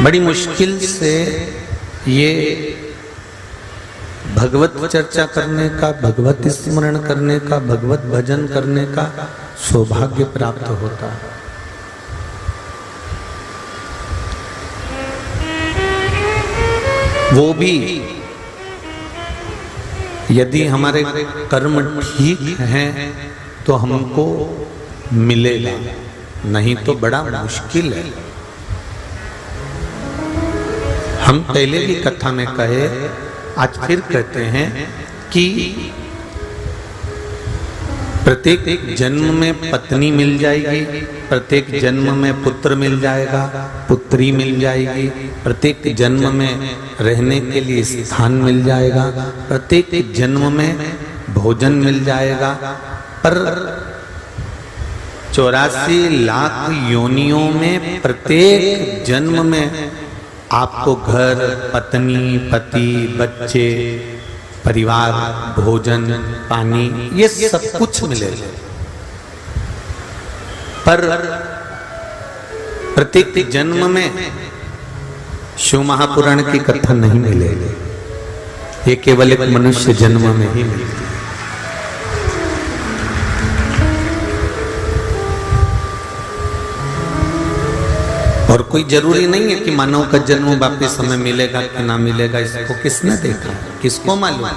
बड़ी मुश्किल से ये भगवत चर्चा करने का, भगवत स्मरण करने का, भगवत भजन करने का सौभाग्य प्राप्त होता है। वो भी यदि हमारे कर्म ठीक हैं तो हमको मिलेगा, नहीं तो बड़ा मुश्किल है। हम पहले भी कथा में कहे, आज फिर कहते हैं कि प्रत्येक जन्म में पत्नी मिल जाएगी, प्रत्येक जन्म में पुत्र मिल जाएगा, पुत्री मिल जाएगी, प्रत्येक जन्म में रहने के लिए स्थान मिल जाएगा, प्रत्येक जन्म में भोजन मिल जाएगा। पर 84 लाख योनियों में प्रत्येक जन्म में आपको घर, पत्नी, पति, बच्चे, परिवार, भोजन, पानी, ये सब कुछ मिलेगा। पर प्रत्येक जन्म में शिव महापुराण की कथा नहीं मिलेगी, ये केवल एक मनुष्य जन्म में ही मिलेगी। और कोई जरूरी नहीं है कि मानव का जन्म वापिस हमें मिलेगा कि ना मिलेगा, इसको किसने देखा, किसको मालूम।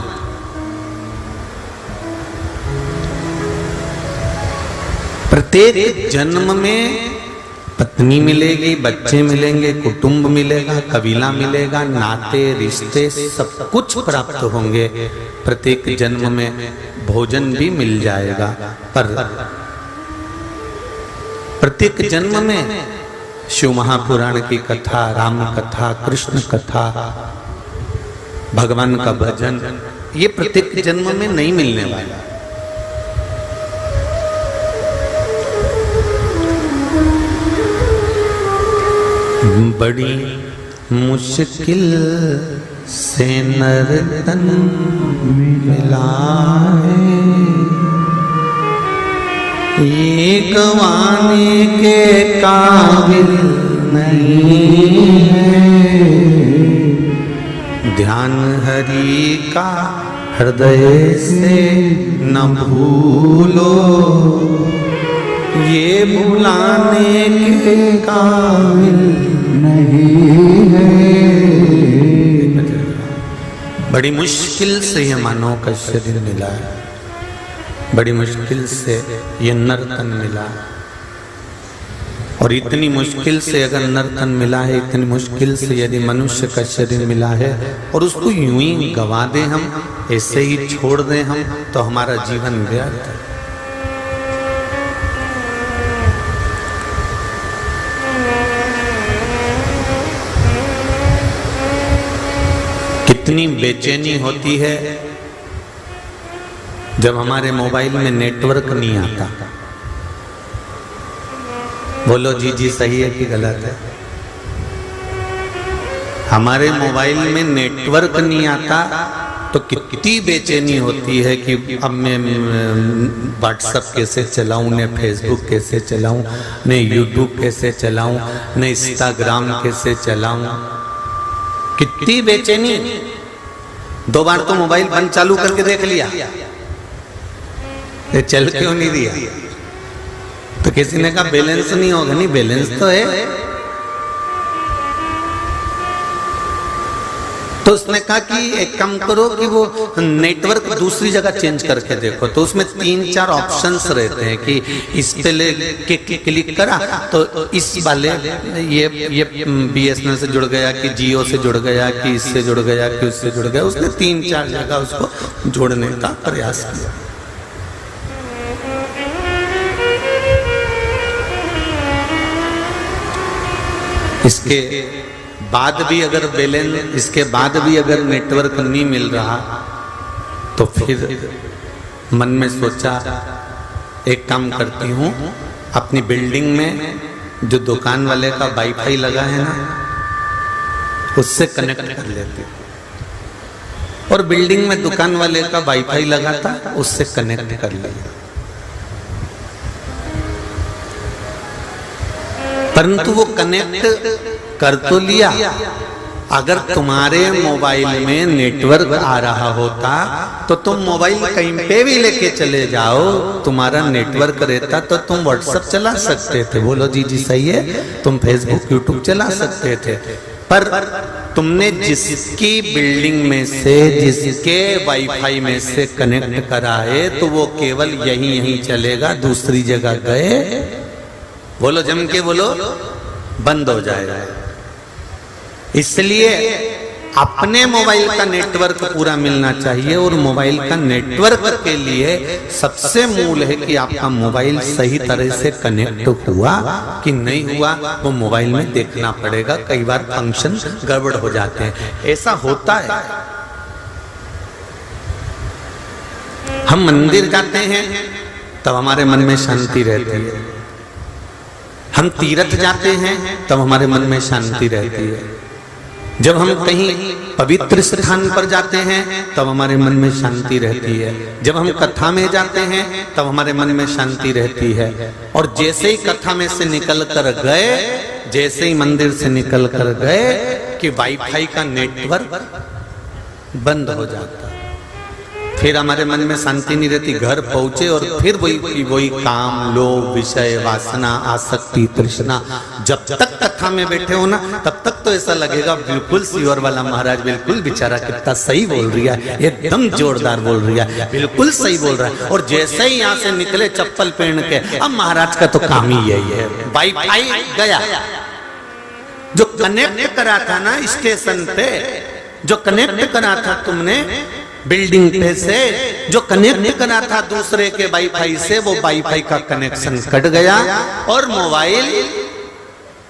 प्रत्येक जन्म में पत्नी मिलेगी, बच्चे मिलेंगे, कुटुंब मिलेगा, कबीला मिलेगा, नाते रिश्ते सब कुछ प्राप्त होंगे। प्रत्येक जन्म में भोजन भी मिल जाएगा। पर प्रत्येक जन्म में शिव महापुराण की कथा, राम कथा, कृष्ण कथा, भगवान का भजन, ये प्रत्येक जन्म में नहीं मिलने वाला। बड़ी मुश्किल से नर तन मिला है, ये गवाने के काबिल नहीं है। ध्यान हरि का हृदय से न भूलो, ये भुलाने के काबिल नहीं है। बड़ी मुश्किल से ये मानव का शरीर मिला है, बड़ी मुश्किल से ये नर्तन मिला। और इतनी मुश्किल से अगर नर्तन मिला है, इतनी मुश्किल से यदि मनुष्य का शरीर मिला है और उसको यूं ही गवा दें हम, ऐसे ही छोड़ दें हम, तो हमारा जीवन व्यर्थ है। कितनी बेचैनी होती है जब हमारे मोबाइल में नेटवर्क नहीं आता। बोलो जी जी सही है कि गलत है? हमारे मोबाइल में नेटवर्क नहीं आता तो कितनी बेचैनी होती है कि अब मैं व्हाट्सएप कैसे चलाऊं, ने फेसबुक कैसे चलाऊं, ने यूट्यूब कैसे चलाऊं, ने इंस्टाग्राम कैसे चलाऊं। कितनी बेचैनी। 2 बार तो मोबाइल बंद चालू करके देख लिया, ये चल क्यों नहीं दिया? तो किसी ने कहा बैलेंस नहीं होगा। नहीं, बैलेंस तो है। तो उसने कहा कि एक काम करो कि वो नेटवर्क दूसरी जगह चेंज करके देखो। तो उसमें 3-4 ऑप्शंस रहते हैं कि इस पे क्लिक करा तो इस वाले ये BSNL से जुड़ गया, कि जियो से जुड़ गया, कि इससे जुड़ गया, कि उससे जुड़ गया। उसने 3-4 जगह उसको जोड़ने का प्रयास किया। इसके बाद भी अगर बैलेंस, इसके बाद भी अगर नेटवर्क नहीं मिल रहा तो फिर मन में सोचा एक काम करती हूँ, अपनी बिल्डिंग में जो दुकान वाले का वाईफाई लगा है ना, उससे कनेक्ट कर लेती हूँ। और बिल्डिंग में दुकान वाले का वाईफाई लगा था, उससे कनेक्ट कर लिया। परंतु वो कनेक्ट कर तो लिया। अगर तुम्हारे मोबाइल में नेटवर्क आ रहा होता तो तुम मोबाइल कहीं पे भी लेके चले जाओ, तुम्हारा नेटवर्क रहता तो तुम व्हाट्सएप चला सकते थे। बोलो जी जी सही है, तुम फेसबुक यूट्यूब चला सकते थे। पर तुमने जिसकी बिल्डिंग में से, जिसके वाईफाई में से कनेक्ट करा है तो वो केवल यहीं चलेगा, दूसरी जगह गए, बोलो जम के बोलो, बंद हो जाएगा। इसलिए अपने मोबाइल का नेटवर्क पूरा मिलना चाहिए, और मोबाइल का नेटवर्क के लिए सबसे मूल है कि आपका मोबाइल सही तरह से कनेक्ट हुआ कि नहीं हुआ, वो मोबाइल में देखना पड़ेगा। कई बार फंक्शन गड़बड़ हो जाते हैं, ऐसा होता है। हम मंदिर जाते हैं तब हमारे मन में शांति रहती है, हम तीर्थ जाते हैं तब हमारे मन में शांति रहती है, जब हम कहीं पवित्र स्थान पर जाते हैं तब हमारे मन में शांति रहती है, जब हम कथा में जाते हैं तब हमारे मन में शांति रहती है। और जैसे ही कथा में से निकल कर गए, जैसे ही मंदिर से निकल कर गए कि वाईफाई का नेटवर्क बंद हो जाता, फिर हमारे मन में शांति नहीं रहती। घर पहुंचे और फिर वही काम, लोभ, विषय, वासना, आसक्ति, तृष्णा। जब तक कथा में बैठे हो ना तब तक तो ऐसा लगेगा बिल्कुल सीवर वाला महाराज बिल्कुल बेचारा कितना सही बोल रही है, एकदम जोरदार बोल रही है, बिल्कुल सही बोल रहा है। और जैसे ही यहाँ से निकले चप्पल पहन के, अब महाराज का तो काम ही यही है, वाईफाई गया। जो कनेक्ट करा था ना स्टेशन पे, जो कनेक्ट करा था तुमने बिल्डिंग पे से, जो कनेक्ट करा था दूसरे के वाईफाई से, वो वाईफाई का कनेक्शन कट गया और मोबाइल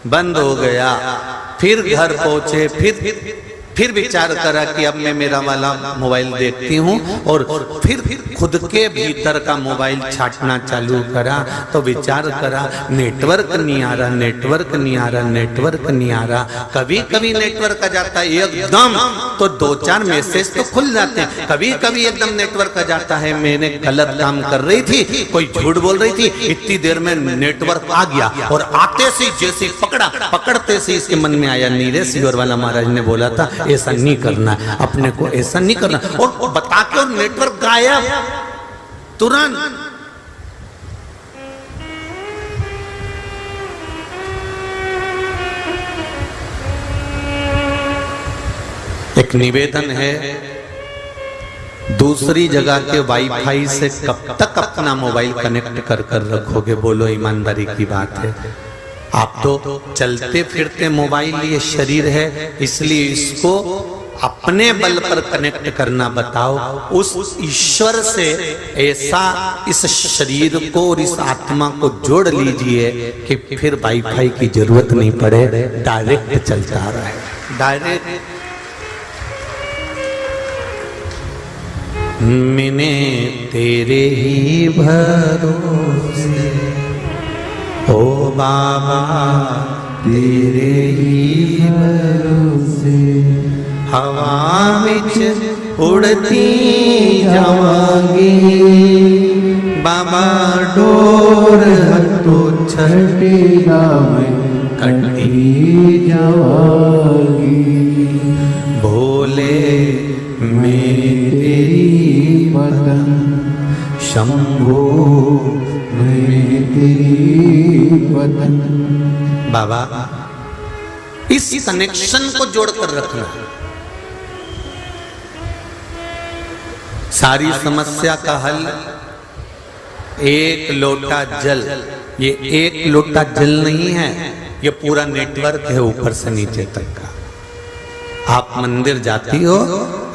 बंद हो गया। फिर घर पहुंचे, फिर विचार करा कि अब मैं मेरा वाला मोबाइल देखती हूँ, और फिर खुद के भीतर का मोबाइल छाटना चालू करा तो विचार करा नेटवर्क नहीं आ रहा, नेटवर्क नहीं आ रहा, नेटवर्क नहीं आ रहा। कभी कभी नेटवर्क आ जाता है एकदम तो 2-4 मैसेज तो खुल जाते हैं, कभी कभी एकदम नेटवर्क आ जाता है। मैंने गलत काम कर रही थी, कोई झूठ बोल रही थी, इतनी देर में नेटवर्क आ गया और आते से जैसे पकड़ते से इसके मन में आया, नीरे सीवर वाला महाराज ने बोला था ऐसा नहीं करना, अपने को ऐसा नहीं करना, और बता के और नेटवर्क गायब तुरंत। एक निवेदन है, दूसरी जगह के वाईफाई से कब तक अपना मोबाइल कनेक्ट कर रखोगे? बोलो ईमानदारी की बात है। आप तो चलते फिरते मोबाइल ये शरीर है, इसलिए इसको अपने बल पर कनेक्ट करना बताओ। उस ईश्वर से ऐसा इस शरीर को और इस आत्मा को जोड़ लीजिए कि फिर वाईफाई की जरूरत नहीं पड़े, डायरेक्ट चलता रहे, डायरेक्ट। मैंने तेरे ही भरोसे ओ बाबा, तेरे ही भरोसे हवा विच उड़ती जावांगी, बाबा डोर हथों छटेगा मैं कटी जावांगी। भोले मैं तेरी पतन, शंभो मैं तेरी पतन। बाबा इस कनेक्शन को जोड़कर रखना, सारी समस्या का हल एक लोटा जल। ये एक लोटा जल नहीं है, ये पूरा नेटवर्क है ऊपर से नीचे तक का। आप मंदिर जाती हो,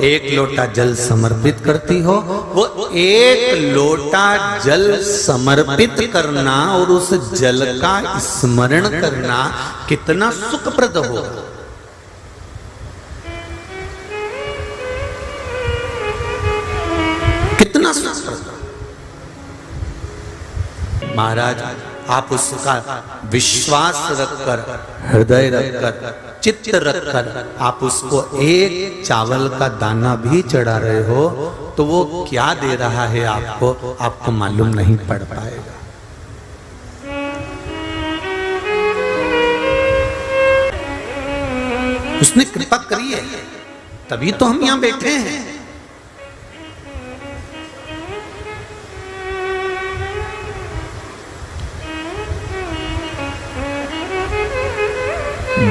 एक लोटा जल समर्पित करती हो, वो एक लोटा जल समर्पित करना और उस जल का स्मरण करना कितना सुखप्रद होगा। कितना सुखप्रद। महाराज आप उसका विश्वास रखकर, हृदय रखकर, चित्त रखकर आप उसको एक चावल का दाना भी चढ़ा रहे हो तो वो क्या दे रहा है आपको मालूम नहीं पड़ पाएगा। उसने कृपा करी है, तभी तो हम यहां बैठे हैं।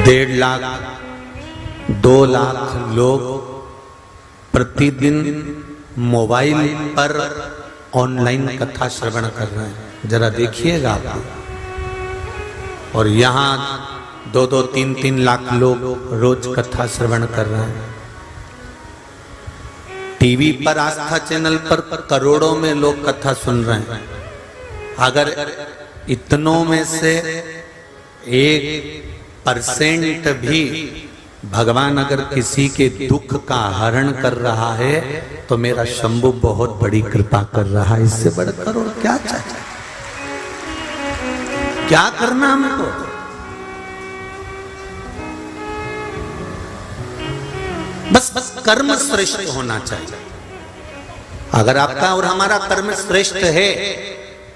डेढ़ लाख 2 लाख लोग प्रतिदिन मोबाइल पर ऑनलाइन कथा श्रवण कर रहे हैं, जरा देखिएगा आप। और यहाँ 2-2, 3-3 लाख लोग रोज कथा श्रवण कर रहे हैं। टीवी पर आस्था चैनल पर करोड़ों में लोग कथा सुन रहे हैं। अगर इतनों में से 1% भी भगवान अगर किसी के दुख का हरण कर रहा है तो मेरा शंभु बहुत बड़ी कृपा कर रहा है। इससे बढ़कर और क्या चाहिए? क्या करना हमको? बस कर्म श्रेष्ठ होना चाहिए। अगर आपका और हमारा कर्म श्रेष्ठ है,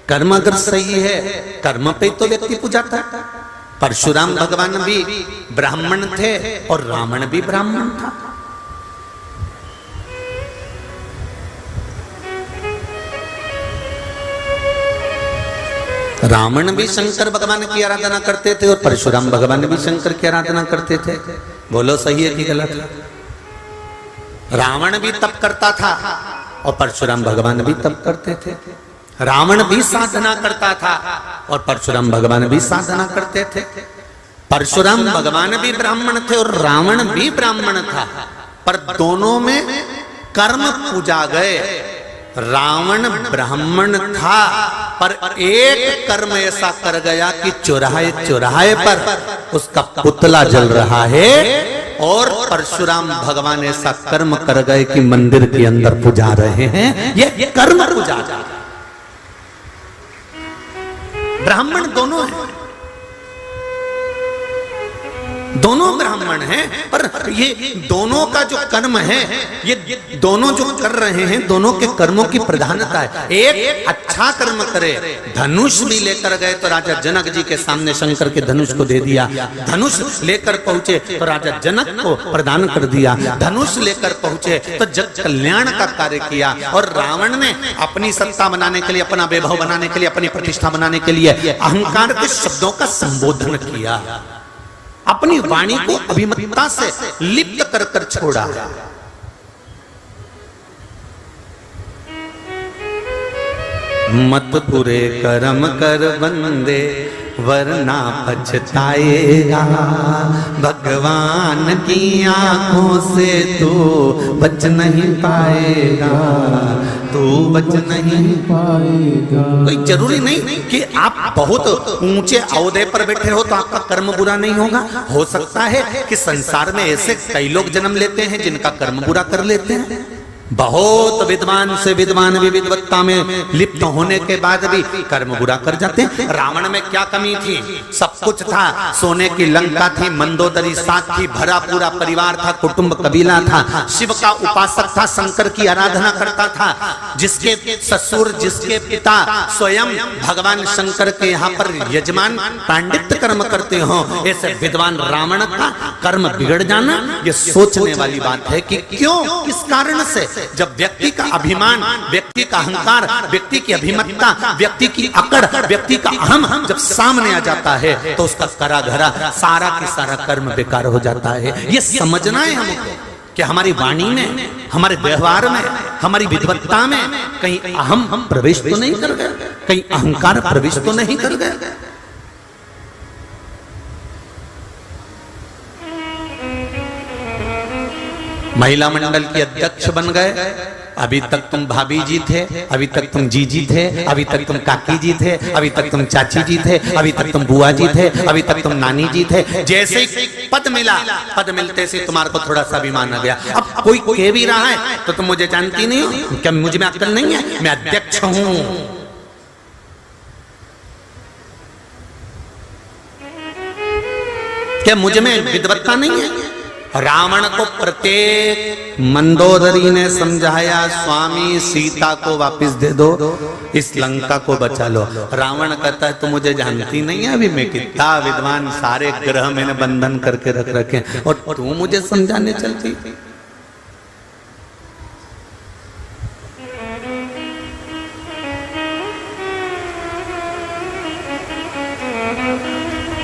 कर्म अगर सही है, कर्म पे तो व्यक्ति पूजाता है। परशुराम भगवान भी ब्राह्मण थे और रावण भी ब्राह्मण था। रावण भी शंकर भगवान की आराधना करते थे और परशुराम भगवान भी शंकर की आराधना करते थे। बोलो सही है कि गलत है? रावण भी तप करता था और परशुराम भगवान भी तप करते थे। रावण भी साधना करता था और परशुराम भगवान भी साधना करते थे। परशुराम भगवान भी ब्राह्मण थे और रावण भी ब्राह्मण था, पर दोनों में कर्म पूजा गए। रावण ब्राह्मण था पर एक कर्म ऐसा कर गया कि चौराहे चौराहे पर उसका पुतला जल रहा है, और परशुराम भगवान ऐसा कर्म कर गए कि मंदिर के अंदर पूजा रहे हैं। ये कर्म पूजा। ब्राह्मण दोनों हैं, दोनों ब्राह्मण हैं, पर ये दोनों का जो कर्म है, ये दोनों जो कर रहे हैं, दोनों के कर्मों की प्रधानता है। एक अच्छा कर्म करे, धनुष भी लेकर गए तो राजा जनक जी के सामने शंकर के धनुष को दे दिया। धनुष लेकर पहुंचे तो राजा जनक को प्रदान कर दिया। धनुष लेकर पहुंचे तो जग कल्याण का कार्य किया। और रावण ने अपनी सत्ता बनाने के लिए, अपना वैभव बनाने के लिए, अपनी प्रतिष्ठा बनाने के लिए अहंकार के शब्दों का संबोधन किया। अपनी वाणी को अभिमतता से लिप्त कर कर छोड़ा। मत पूरे कर्म कर बंदे वरना पछताएगा। भगवान की आंखों से तू बच नहीं पाएगा, तू बच नहीं पाएगा। कोई जरूरी नहीं कि आप बहुत ऊंचे ओहदे पर बैठे हो तो आपका कर्म बुरा नहीं होगा। हो सकता है कि संसार में ऐसे कई लोग जन्म लेते हैं जिनका कर्म बुरा कर लेते हैं। बहुत विद्वान से विद्वान भी विद्वत्ता में लिप्त होने के बाद भी कर्म बुरा कर जाते हैं। रावण में क्या कमी थी? सब कुछ था। सोने की लंका थी, मंदोदरी साथ थी, भरा पूरा परिवार था, कुटुंब कबीला था, शिव का उपासक था, शंकर की आराधना करता था। जिसके ससुर, जिसके पिता स्वयं भगवान शंकर के यहाँ पर यजमान पांडित्य कर्म करते हो, ऐसे विद्वान रावण का कर्म बिगड़ जाना ये सोचने वाली बात है कि क्यों, किस कारण से। जब व्यक्ति का अभिमान, व्यक्ति का अहंकार, व्यक्ति की अभिमतता, व्यक्ति की अकड़, व्यक्ति का अहम जब सामने आ जाता है तो उसका करा धरा सारा की सारा कर्म बेकार हो जाता है। ये समझना है हमको कि हमारी वाणी में, हमारे व्यवहार में, हमारी विद्वत्ता में कहीं अहम प्रवेश तो नहीं कर गया, कहीं अहंकार प्रवेश तो नहीं कर गया। महिला मंडल की अध्यक्ष बन गए। अभी तक तुम भाभी जी थे, अभी तक तुम जीजी थे, अभी तक तुम काकी जी थे, अभी तक तुम चाची जी थे, अभी तक तुम बुआ जी थे, अभी तक तुम नानी जी थे। जैसे पद मिला, पद मिलते से तुम्हारे को थोड़ा सा अभिमान आ गया। अब कोई कह भी रहा है तो तुम मुझे जानती नहीं हो क्या? मुझ में अक्ल नहीं है? मैं अध्यक्ष हूं। क्या मुझ में विद्वत्ता नहीं है? रावण को प्रत्येक मंदोदरी ने समझाया, स्वामी सीता को वापस दे दो, इस लंका को बचा लो। रावण कहता है, तू मुझे जानती नहीं है, अभी मैं कितना विद्वान, सारे ग्रह मैंने बंधन करके रख रखे और तू मुझे समझाने चलती।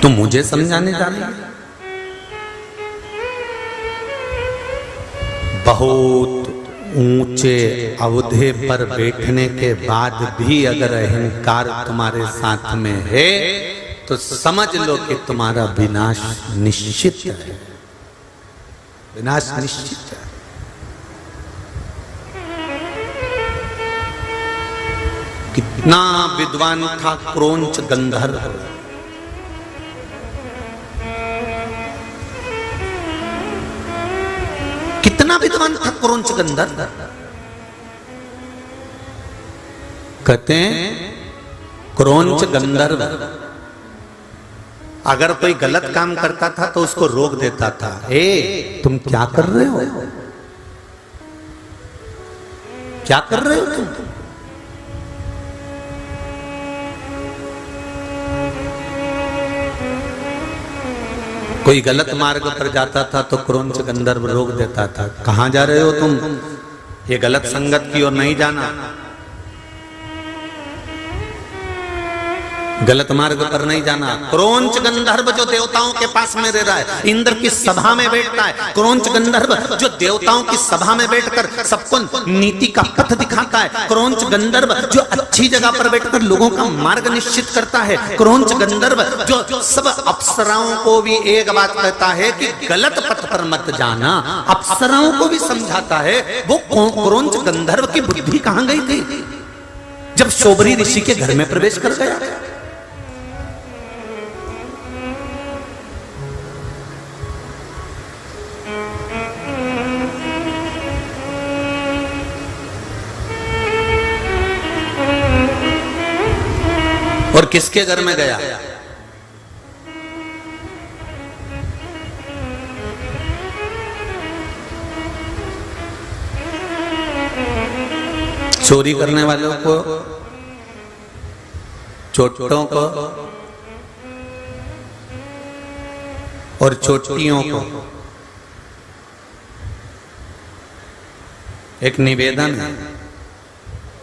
तू मुझे समझाने जा रही है? बहुत ऊंचे अवधे पर बैठने के बाद भी अगर अहंकार तुम्हारे साथ में है तो समझ लो कि तुम्हारा विनाश निश्चित है, विनाश निश्चित है। कितना विद्वान था क्रौंच गंधर्व, कितना विद्वान था क्रौंच गंधर्व। कहते हैं क्रौंच गंधर्व अगर कोई गलत काम करता था तो उसको रोक देता था, ए तुम क्या कर रहे हो, क्या कर रहे हो तुम? कोई गलत मार्ग पर जाता था तो क्रौंच गंधर्व रोक देता था, कहां जा रहे हो तुम, ये गलत संगत की ओर नहीं जाना, गलत मार्ग पर नहीं जाना। क्रौंच गंधर्व जो देवताओं के पास में रह रहा है, इंद्र की सभा में बैठता है, क्रौंच गंधर्व जो देवताओं की सभा में बैठकर सबको नीति का पथ दिखाता है, क्रौंच गंधर्व जो अच्छी जगह पर बैठकर लोगों का मार्ग निश्चित करता है, क्रौंच गंधर्व जो सब अप्सराओं को भी एक बात कहता है कि गलत पथ पर मत जाना, अप्सराओं को भी समझाता है, वो क्रौंच गंधर्व की बुद्धि कहां गई थी जब शोभरी ऋषि के घर में प्रवेश कर गया? और किसके घर में गया? चोरी करने वालों को, चोटों को और चोटियों को एक निवेदन है,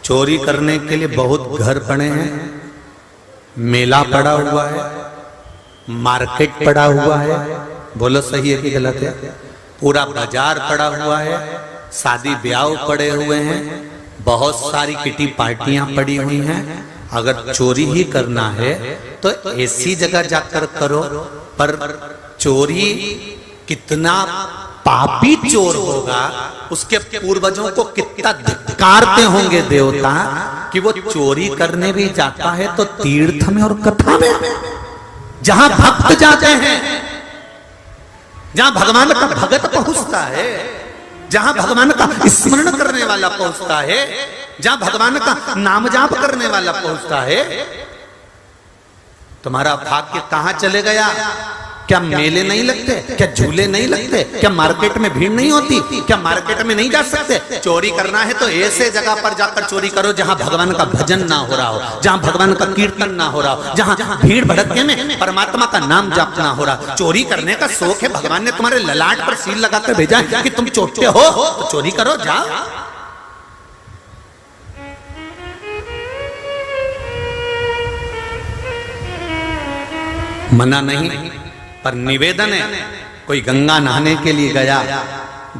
चोरी करने के लिए बहुत घर पड़े हैं, मेला पड़ा हुआ है, मार्केट पड़ा हुआ है, बोलो सही है कि गलत है, पूरा बाजार पड़ा हुआ है, शादी ब्याह पड़े हुए हैं, बहुत सारी किटी पार्टियां पड़ी हुई हैं। अगर चोरी ही करना है तो ऐसी जगह जाकर करो, पर चोरी कितना पापी चोर होगा, उसके पूर्वजों को कितना धिक्कारते होंगे देवता कि वो चोरी करने भी जाता है तो तीर्थ में और कथा में, जहां भक्त जाते हैं, जहां भगवान का भगत पहुंचता है, जहां भगवान का स्मरण करने वाला पहुंचता है, जहां भगवान का नाम जाप करने वाला पहुंचता है, तुम्हारा भाग्य कहां चले गया? क्या मेले नहीं लगते? क्या झूले नहीं लगते? क्या मार्केट में भीड़ नहीं होती? क्या मार्केट में नहीं जा सकते? चोरी करना है तो ऐसे जगह पर जाकर चोरी करो जहां भगवान का भजन ना हो रहा हो, जहां भगवान का कीर्तन ना हो रहा हो, जहां भीड़ भड़के में परमात्मा का नाम जाप ना हो रहा। चोरी करने का शौक है, भगवान ने तुम्हारे ललाट पर सील लगाकर भेजा है कि तुम चोरते हो तो चोरी करो, जाओ। मना नहीं, पर निवेदन है। कोई गंगा नहाने के लिए गया,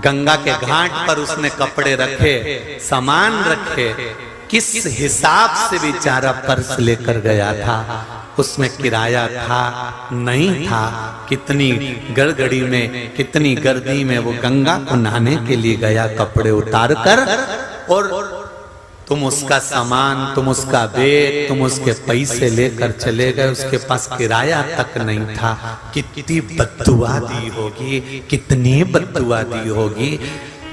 गंगा के घाट पर उसने कपड़े रखे, सामान रखे, किस हिसाब से बेचारा पर्स लेकर गया था, उसमें किराया था नहीं था, कितनी गड़गड़ी में, कितनी गर्दी में वो गंगा को नहाने के लिए गया कपड़े उतार कर, और तुम उसका सामान, तुम उसका बैग, तुम उसके पैसे लेकर चले गए, उसके पास किराया तक नहीं था। कितनी बद्दुआ दी होगी, कितनी बद्दुआ दी होगी।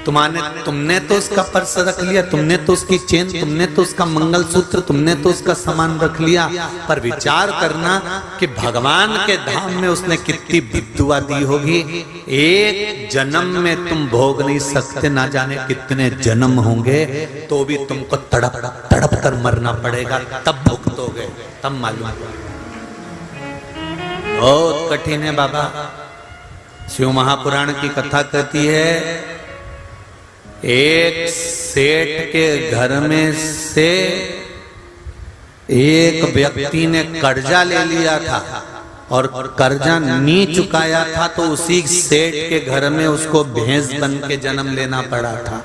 तुमने तो उसका पर्स रख लिया, तुमने तो उसकी चेन, तुमने तो उसका मंगलसूत्र, तुमने तो उसका सामान रख लिया, पर विचार करना कि भगवान के धाम में उसने कितनी बद्दुआ दी होगी। एक जन्म में तुम भोग नहीं सकते, ना जाने कितने जन्म होंगे, तो भी तुमको तड़प तड़प कर मरना पड़ेगा, तब भुगतोगे, तब मालूम। बहुत कठिन है बाबा। शिव महापुराण की कथा कहती है, एक सेठ के घर में से एक व्यक्ति ने कर्जा ले लिया था और कर्जा नहीं चुकाया था, तो उसी सेठ के घर में उसको भैंस बन के जन्म लेना पड़ा था।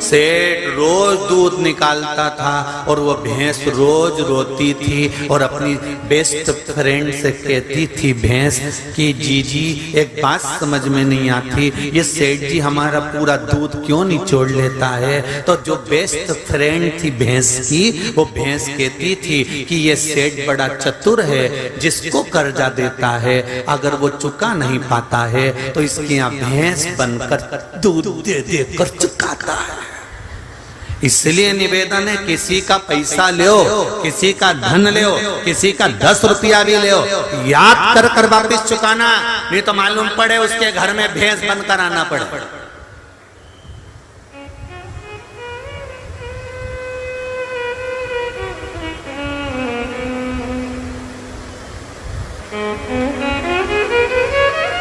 सेठ रोज दूध निकालता था और वो भैंस रोज रोती थी और अपनी बेस्ट फ्रेंड से कहती थी भैंस कि जीजी एक बात समझ में नहीं आती, ये सेठ जी हमारा पूरा दूध क्यों निचोड़ लेता है। तो जो बेस्ट फ्रेंड थी भैंस की, वो भैंस कहती थी कि ये सेठ बड़ा चतुर है, जिसको कर्जा देता है अगर वो चुका नहीं पाता है तो इसके यहाँ भैंस बनकर दूध दे देकर चुकाता है। इसलिए निवेदन है, किसी का पैसा लो, किसी का धन लो, किसी का 10 रुपया भी लो, याद कर कर वापिस चुकाना, नहीं तो मालूम पड़े उसके घर में भैंस बनकर आना पड़े।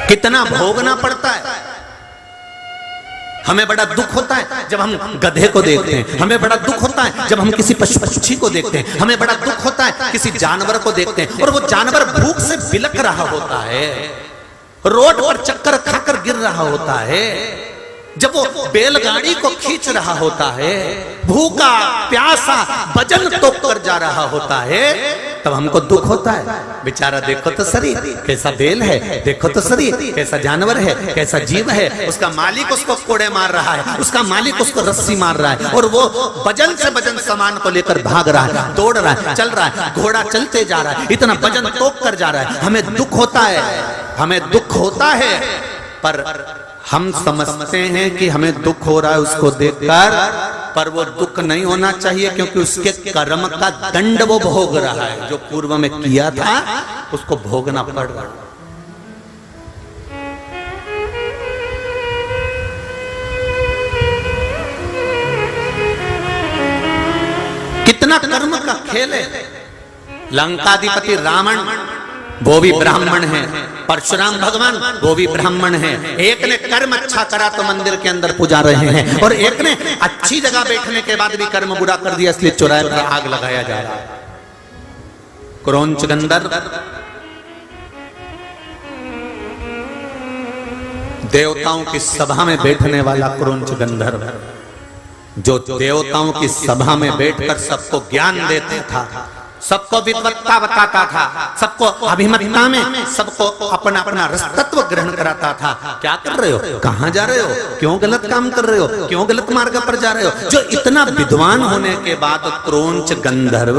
कितना भोगना पड़ता है। हमें बड़ा दुख होता है जब हम गधे को देखते हैं, हमें बड़ा दुख होता है जब हम किसी पशु पक्षी को देखते हैं, हमें बड़ा दुख होता है किसी जानवर को देखते हैं और वो जानवर भूख से बिलख रहा होता है, रोड पर चक्कर खाकर गिर रहा होता है, जब वो बैलगाड़ी को खींच रहा होता है, भूखा प्यासा वजन तोड़ कर जा रहा होता है, तब हमको दुख होता है। बेचारा देखो तो शरीर कैसा बैल है, देखो तो शरीर कैसा जानवर है, कैसा जीव है, उसका मालिक उसको कोड़े मार रहा है, उसका मालिक उसको रस्सी मार रहा है और वो वजन से वजन सामान को लेकर भाग रहा है, दौड़ रहा है, चल रहा है, घोड़ा चलते जा रहा है, इतना वजन तोड़ कर जा रहा है। हमें दुख होता है, हमें दुख होता है, पर हम समझते हैं कि हमें दुख हो रहा है उसको देखकर, पर वो दुख नहीं होना चाहिए, क्योंकि उसके कर्म का दंड वो भोग रहा है, जो पूर्व में किया था उसको भोगना पड़ रहा है। कितना कर्म का खेल है। लंकाधिपति रावण वो भी ब्राह्मण है, परशुराम भगवान वो भी ब्राह्मण है। एक ने कर्म अच्छा करा तो मंदिर के अंदर पूजा रहे हैं, और एक ने अच्छी जगह बैठने के बाद भी कर्म बुरा कर दिया, इसलिए चौराहे पर आग लगाया जा रहा है। क्रौंच गंधर्व देवताओं की सभा में बैठने वाला क्रौंच गंधर्व, जो देवताओं की सभा में बैठकर सबको ज्ञान देता था, सबको विद्वत्ता बताता था, सबको अभिमतता में सबको अपना अपना रसतत्व ग्रहण कराता था। क्या कर रहे हो, कहां जा रहे हो, क्यों गलत काम कर रहे हो, क्यों गलत मार्ग पर जा रहे हो। जो इतना विद्वान होने के बाद क्रौंच गंधर्व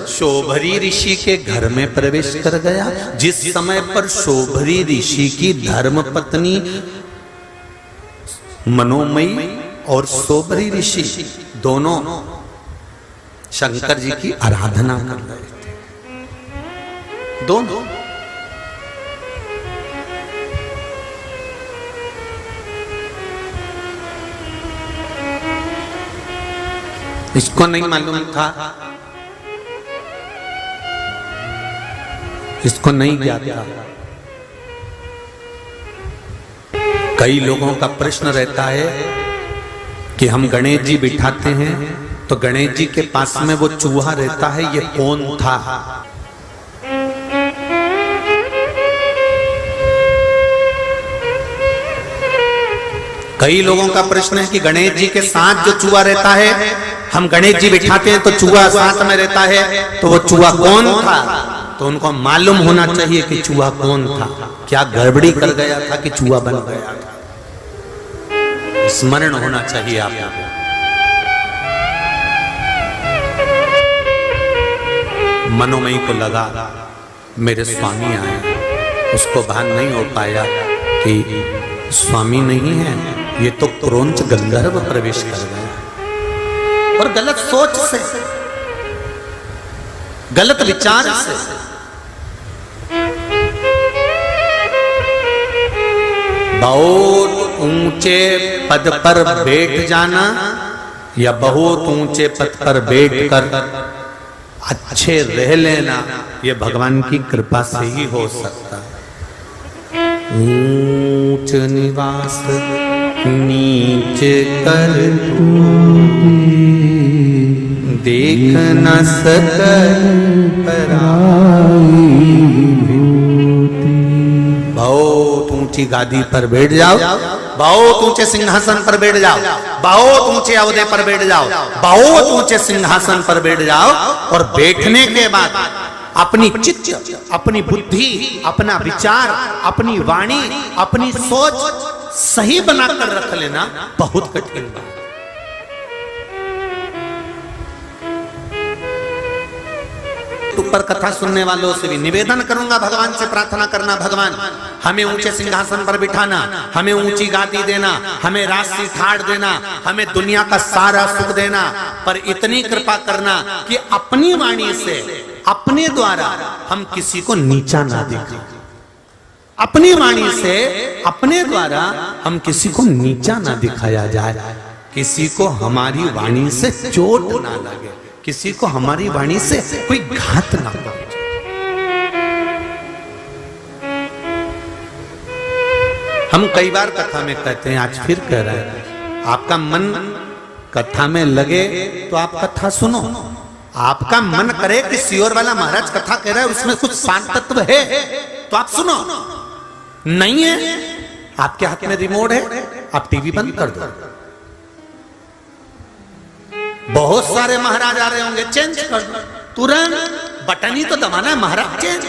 शोभरी ऋषि के घर में प्रवेश कर गया, जिस समय पर शोभरी ऋषि की धर्म पत्नी मनोमयी और शोभरी ऋषि दोनों शंकर जी की आराधना कर रहे थे, दोनों। इसको नहीं मालूम था, इसको नहीं ज्ञात था। कई लोगों का प्रश्न रहता है कि हम गणेश जी बिठाते हैं तो गणेश जी के पास में वो चूहा रहता है, ये कौन था। कई लोगों का प्रश्न है कि गणेश जी के साथ जो चूहा रहता है, हम गणेश जी बिठाते हैं तो चूहा साथ में रहता है, तो वो चूहा कौन था। तो उनको मालूम होना चाहिए कि चूहा कौन था, क्या गड़बड़ी कर गया था कि चूहा बन गया था। स्मरण होना चाहिए आपको। मनोमयी को लगा मेरे स्वामी आए, उसको भान नहीं हो पाया कि स्वामी नहीं है, ये तो क्रोंच गंधर्व प्रवेश कर गया। और गलत सोच से, गलत विचार से। बहुत ऊंचे पद पर बैठ जाना या बहुत ऊंचे पद पर बैठकर अच्छे रह लेना, ये भगवान की कृपा से ही हो सकता है। ऊंच निवास नीच कर देख न सकल बहुत ऊंची गादी पर बैठ जाओ, बहुत ऊंचे सिंहासन पर बैठ जाओ, बहुत ऊंचे अहदे पर बैठ जाओ, बहुत ऊंचे सिंहासन पर बैठ जाओ, और बैठने के बाद अपनी चित्त, अपनी बुद्धि, अपना विचार, अपनी वाणी, अपनी सोच सही बनाकर रख लेना बहुत कठिन बात। ऊपर कथा सुनने वालों से भी निवेदन करूंगा, भगवान से प्रार्थना करना, भगवान हमें ऊंचे सिंहासन पर बिठाना, हमें ऊंची गादी देना, हमें राशि ठाड़ देना, हमें दुनिया का सारा सुख देना, पर इतनी कृपा करना कि अपनी वाणी से, अपने द्वारा हम किसी को नीचा ना दिखाएं। अपनी वाणी से, अपने द्वारा हम किसी को नीचा ना दिखाया जाए, किसी को हमारी वाणी से चोट ना लगे, किसी को हमारी वाणी से कोई घात ना पहुंचे। हम कई बार कथा में कहते हैं, आज फिर कह रहे हैं, आपका मन कथा में लगे तो आप कथा सुनो। आपका मन करे कि सियोर वाला महाराज कथा कह रहा है, उसमें कुछ शांत तत्व है तो आप सुनो। नहीं है, आपके हाथ में रिमोट है, आप टीवी बंद कर दो। बहुत सारे महाराज आ रहे होंगे, चेंज कर दो तुरंत, बटन ही तो दबाना है, महाराज चेंज,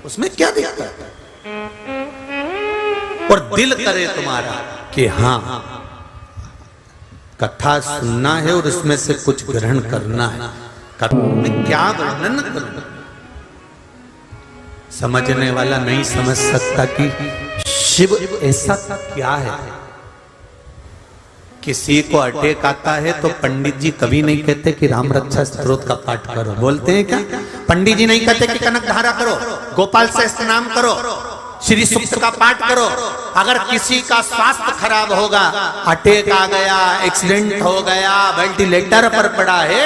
उसमें क्या दिक्कत है। और दिल करे तुम्हारा कि हाँ कथा सुनना है और इसमें से कुछ ग्रहण करना है, मैं क्या वर्णन करूं। समझने वाला नहीं समझ सकता कि शिव ऐसा क्या है। किसी को अटैक आता है तो पंडित जी कभी नहीं कहते कि राम रक्षा स्तोत्र का पाठ करो, बोलते हैं क्या? पंडित जी नहीं कहते कि कनक धारा करो, गोपाल से स्नान करो, श्री सूक्त का पाठ करो। अगर किसी का स्वास्थ्य खराब होगा, अटैक आ गया, एक्सीडेंट हो गया, वेंटिलेटर पर पड़ा है,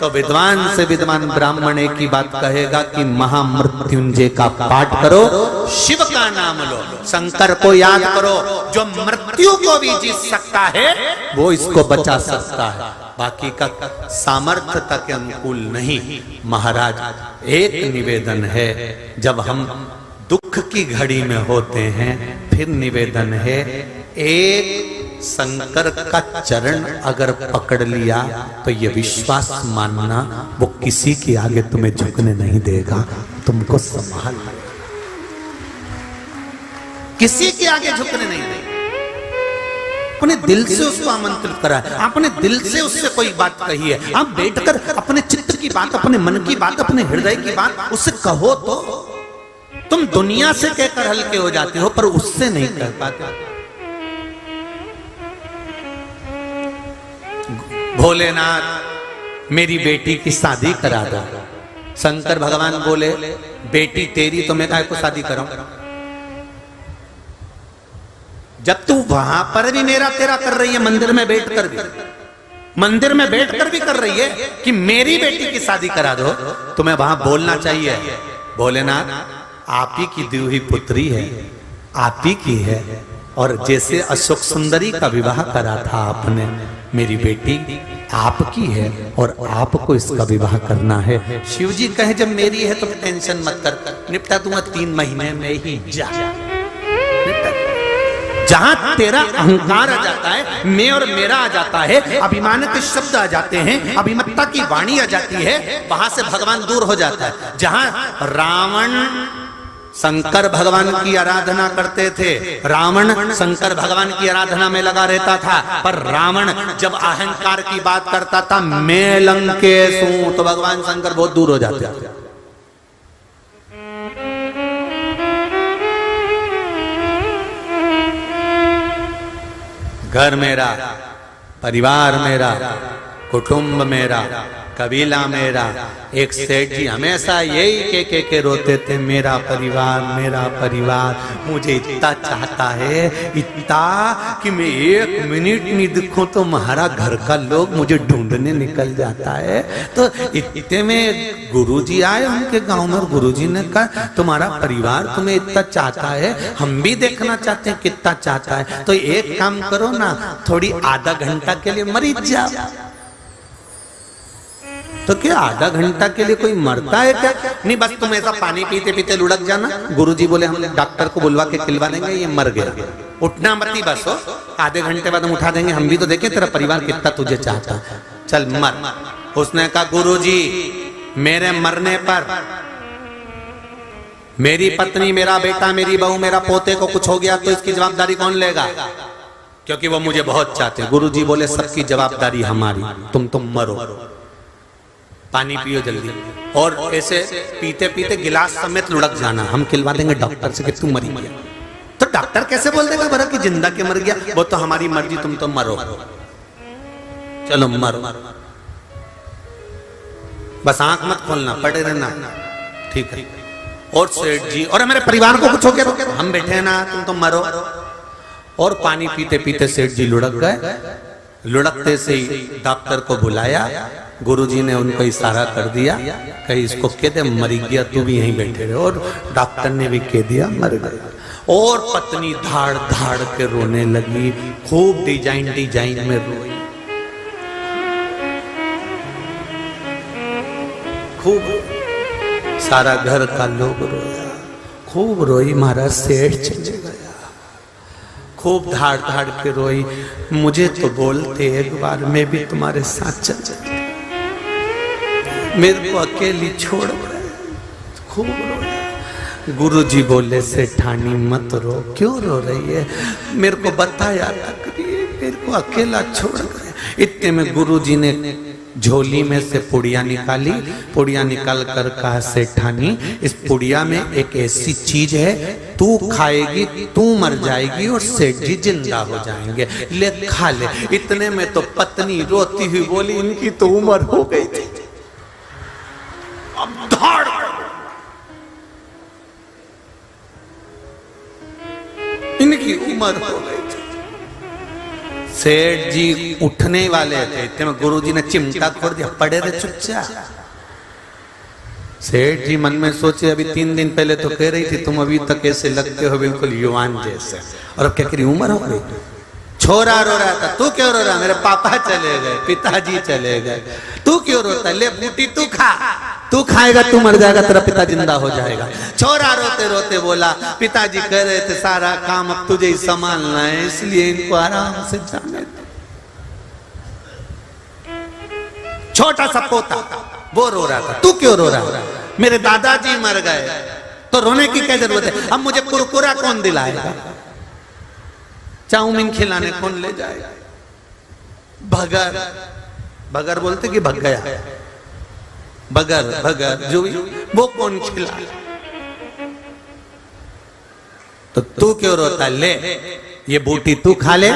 तो विद्वान से विद्वान ब्राह्मण एक ही बात कहेगा कि महामृत्युंजय का पाठ करो, शिव का नाम लो, शंकर को याद करो। जो मृत्यु को भी जीत सकता है वो इसको बचा सकता है, बाकी का सामर्थ्यता के अनुकूल नहीं। महाराज एक निवेदन है, जब हम दुख की घड़ी में होते हैं, फिर निवेदन है, एक शंकर का चरण अगर पकड़ लिया तो ये विश्वास मानना वो किसी के आगे तुम्हें झुकने नहीं देगा, तुमको संभाल, किसी के आगे झुकने नहीं देगा। अपने दिल से उसको आमंत्रित करा है, अपने दिल से उससे कोई बात कही है, आप बैठकर अपने चित्त की बात, अपने मन की बात, अपने हृदय की बात उससे कहो। तो तुम दुनिया से कहकर हल्के हो जाते हो, पर उससे नहीं कह पाते। भोलेनाथ मेरी बेटी की शादी करा दो। शंकर भगवान बोले, बेटी तेरी तो मैं काहे को शादी कराऊं? जब तू वहां पर भी मेरा तेरा कर रही है, मंदिर में बैठकर भी, मंदिर में बैठकर भी कर रही है कि मेरी बेटी की शादी करा दो, तुम्हें वहां बोलना चाहिए, भोलेनाथ आप ही की दी हुई पुत्री है, आप ही की है। और जैसे अशोक सुंदरी का विवाह करा था आपने, मेरी बेटी आपकी है और आपको इसका विवाह करना है। शिव जी कहे जब मेरी है तो टेंशन मत कर, निपटा दूंगा 3 महीने में ही, जा। जहां तेरा अहंकार आ जाता है, मैं और मेरा आ जाता है, अभिमान के शब्द आ जाते हैं, अभिमत्ता की वाणी आ जाती है, वहां से भगवान दूर हो जाता है। जहां रावण शंकर भगवान की आराधना करते थे, रावण शंकर भगवान की आराधना में लगा रहता था, पर रावण जब अहंकार की बात करता था, मैं लंकेश हूं, तो भगवान शंकर बहुत दूर हो जाते थे। घर मेरा, परिवार मेरा, कुटुंब मेरा, कबीला मेरा। एक सेठ जी हमेशा यही के रोते थे, मेरा परिवार मुझे इतना चाहता है, इतना कि मैं एक मिनट नहीं दिखूं तो हमारा घर का लोग मुझे ढूंढने निकल जाता है। तो इतने में गुरुजी आए उनके गांव में, गुरुजी ने कहा तुम्हारा परिवार तुम्हें इतना चाहता है, हम भी देखना चाहते हैं कितना चाहता है, तो एक काम करो ना, थोड़ी आधा घंटा के लिए मर जाओ। तो क्या आधा घंटा के लिए कोई मरता है क्या? नहीं, बस तुम ऐसा पानी पीते पीते लुढ़क जाना। गुरुजी बोले हम डॉक्टर को बुलवा के खिलवा देंगे, ये मर गया, उठना मत ही बस हो, आधे घंटे बाद हम उठा देंगे, हम भी तो देखें तेरा परिवार कितना तुझे चाहता है, चल मर। उसने कहा गुरुजी मेरे मरने पर मेरी पत्नी, मेरा बेटा, मेरी बहू, मेरा पोते को कुछ हो गया तो इसकी जवाबदारी कौन लेगा? क्योंकि वो मुझे बहुत चाहते। गुरुजी बोले सबकी जवाबदारी हमारी, तुम मरो, पानी पियो जल्दी। और ऐसे पीते पीते गिलास समेत लुढ़क जाना, हम खिलवा देंगे डॉक्टर से कि तू मरी गया। तो डॉक्टर कैसे बोल देगा भरा कि जिंदा के मर गया? वो तो हमारी मर्जी, तुम तो मरो, चलो मरो, बस आंख मत खोलना, पड़े रहना, ठीक है। और सेठ जी और हमारे परिवार को कुछ हो गया तो हम बैठे ना, तुम तो मरो। और पानी पीते पीते सेठ जी लुढ़क गए। लुढ़कते से ही डॉक्टर को बुलाया, गुरुजी ने उनको इशारा कर दिया, कहीं इसको कह दे मर गया, तू भी यहीं बैठे रहे। और डॉक्टर ने भी कह दिया मर गया। और पत्नी धाड़ धाड़ के रोने लगी, खूब डिजाइन में रोई, खूब, सारा घर का लोग रोया, खूब रोई। महाराज सेठ चले गया, खूब धाड़ धाड़ के रोई। मुझे तो बोलते एक बार मैं भी तुम्हारे साथ चल जाती, मेरे को अकेली छोड़ गए, खूब रोया। गुरुजी बोले सेठानी मत रो, क्यों रो रही है? मेरे को बताया था करिए, मेरे को अकेला छोड़ गए। इतने में गुरुजी ने झोली में से पुड़िया निकाली, पुड़िया निकाल कर कहा सेठानी इस पुड़िया में एक ऐसी चीज है, तू खाएगी तू मर जाएगी और सेठ जी जिंदा हो जाएंगे, ले खा ले। इतने में तो पत्नी रोती हुई बोली इनकी तो उम्र हो गई थी, अब धाड़ इनकी उम्र हो गई थी। सेठ जी उठने वाले थे, इतने में गुरुजी ने चिमटा खोल दिया, पड़े रहे चुपचाप। सेठ जी मन में सोचे अभी 3 दिन पहले तो कह रही थी तुम अभी तक ऐसे लगते हो बिल्कुल युवान जैसे, और अब क्या करी उम्र हो गई। छोरा रो रहा था, तू क्यों रो रहा? मेरे पापा चले गए, पिताजी चले गए, तू क्यों रोता? ले बूटी तू खा, तू खाएगा तू मर जाएगा, तेरा पिता जिंदा हो जाएगा। छोरा रोते रोते बोला पिताजी कह रहे थे सारा काम अब तुझे ही संभालना है, इसलिए इनको आराम से जाने दो। छोटा सा पोता वो रो रहा था, तू क्यों रो रहा? मेरे दादाजी मर गए, तो रोने की क्या जरूरत है? अब मुझे कुरकुरा कौन दिलाएगा, चाउमीन खिलाने कौन ले जाएगा? भगर भगर बोलते कि भग गया, बगर भगर जो वो कौन खिला? तो तू क्यों रोता? ले ये बूटी तू खा ले,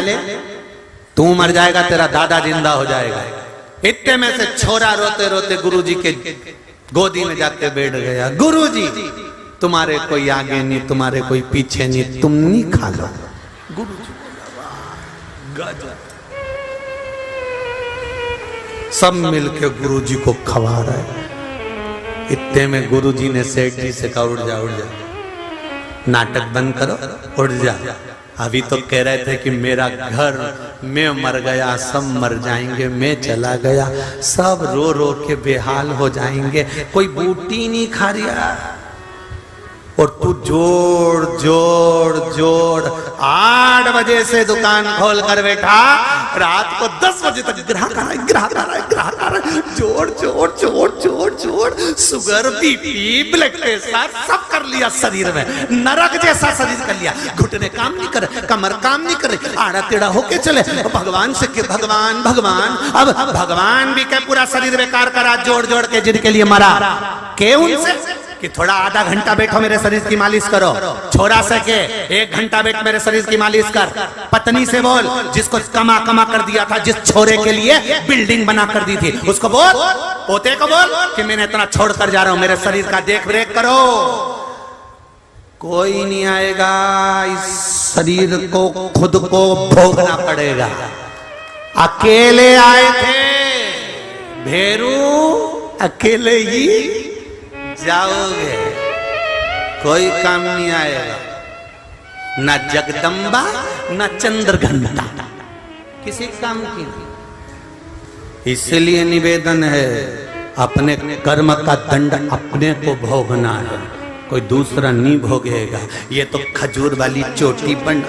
तू मर जाएगा, तेरा दादा जिंदा हो जाएगा। इतने में से छोरा रोते रोते गुरुजी के गोदी में जाके बैठ गया। गुरुजी तुम्हारे कोई आगे नहीं, तुम्हारे कोई पीछे नहीं, तुम नहीं खा लो। गुरुजी सब मिलके गुरुजी को खवा रहे। इतने में गुरुजी ने सेठ जी से कहा उठ जा, उठ जा, नाटक बंद करो, उठ जा। अभी तो कह रहे थे कि मेरा घर, मैं मर गया, सब मर जाएंगे, मैं चला गया, सब रो रो के बेहाल हो जाएंगे, कोई बूटी नहीं खा रहा। और तू जोड़ जोड़ जोड़ 8 बजे से दुकान खोल कर बैठा, रात को 10 बजे तक ग्राहक आ रहा है, ग्राहक आ रहा है, ग्राहक आ रहा है, जोड़ जोड़ जोड़ जोड़ जोड़, शुगर बीपी ब्लड प्रेशर सब कर लिया शरीर में, नरक जैसा शरीर कर लिया। घुटने काम नहीं कर, कमर काम नहीं करे, आड़ा टेढ़ा होके चले। भगवान से के भगवान भगवान, अब भगवान भी क्या पूरा शरीर बेकार करा जोड़ जोड़ के, जिनके लिए मरा के उनसे कि थोड़ा आधा घंटा बैठो मेरे शरीर की मालिश करो, छोरा सके 1 घंटा बैठ मेरे शरीर की मालिश कर। पत्नी से बोल, जिसको कमा कमा कर दिया था, जिस छोरे के लिए बिल्डिंग बना कर दी थी, उसको बोल, पोते को बोल कि मैंने इतना छोड़ कर जा रहा हूं, मेरे शरीर का देख रेख करो। कोई नहीं आएगा, इस शरीर को खुद को भोगना पड़ेगा। अकेले आए थे भेरू, अकेले ही जाओगे, कोई काम नहीं आएगा, न जगदम्बा न चंद्रघंटा, किसी काम की नहीं। इसलिए निवेदन है, अपने कर्म का दंड अपने को भोगना है, कोई दूसरा नहीं भोगेगा। ये तो खजूर वाली चोटी बन,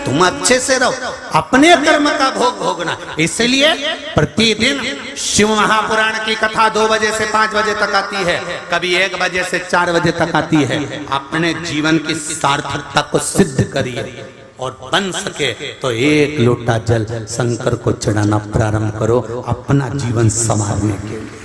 तुम अच्छे से रहो, अपने कर्म का भोग भोगना। इसलिए प्रतिदिन शिव महापुराण की कथा 2 बजे से 5 बजे तक आती है, कभी 1 बजे से 4 बजे तक आती है। अपने जीवन की सार्थकता को सिद्ध करिए और बन सके तो 1 लोटा जल शंकर को चढ़ाना प्रारंभ करो, अपना जीवन संवारने के लिए।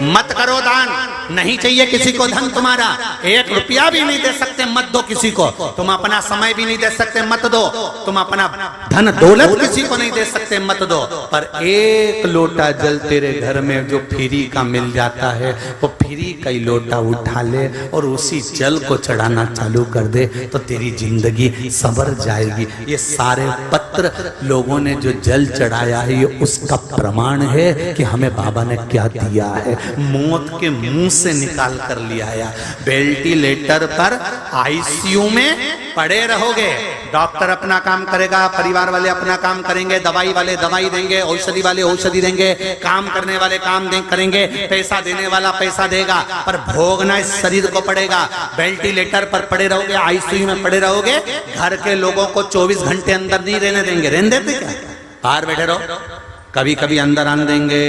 मत करो दान, नहीं चाहिए किसी को धन तुम्हारा, 1 रुपया भी नहीं दे सकते, मत दो किसी को। तुम अपना समय भी नहीं दे सकते, मत दो। तुम अपना धन दौलत किसी को नहीं दे सकते, मत दो। पर 1 लोटा जल तेरे घर में जो फ्री का मिल जाता है, वो फ्री का ही लोटा उठा ले और उसी जल को चढ़ाना चालू कर दे, तो तेरी जिंदगी संवर जाएगी। ये सारे पत्र लोगों ने जो जल चढ़ाया है, ये उसका प्रमाण है कि हमें बाबा ने क्या दिया है। मौत के मुंह से निकाल कर लिया है। वेंटिलेटर पर आईसीयू में पड़े रहोगे, डॉक्टर अपना काम करेगा, परिवार वाले अपना काम करेंगे, दवाई वाले दवाई देंगे, औषधि वाले औषधि देंगे, काम करने वाले काम करेंगे, पैसा देने वाला पैसा देगा, पर भोगना इस शरीर को पड़ेगा। वेंटिलेटर पर पड़े रहोगे, आईसीयू में पड़े रहोगे, घर के लोगों को 24 घंटे अंदर नहीं रहने देंगे। रहने देते क्या? बाहर बैठे रहो, कभी कभी अंदर आने देंगे,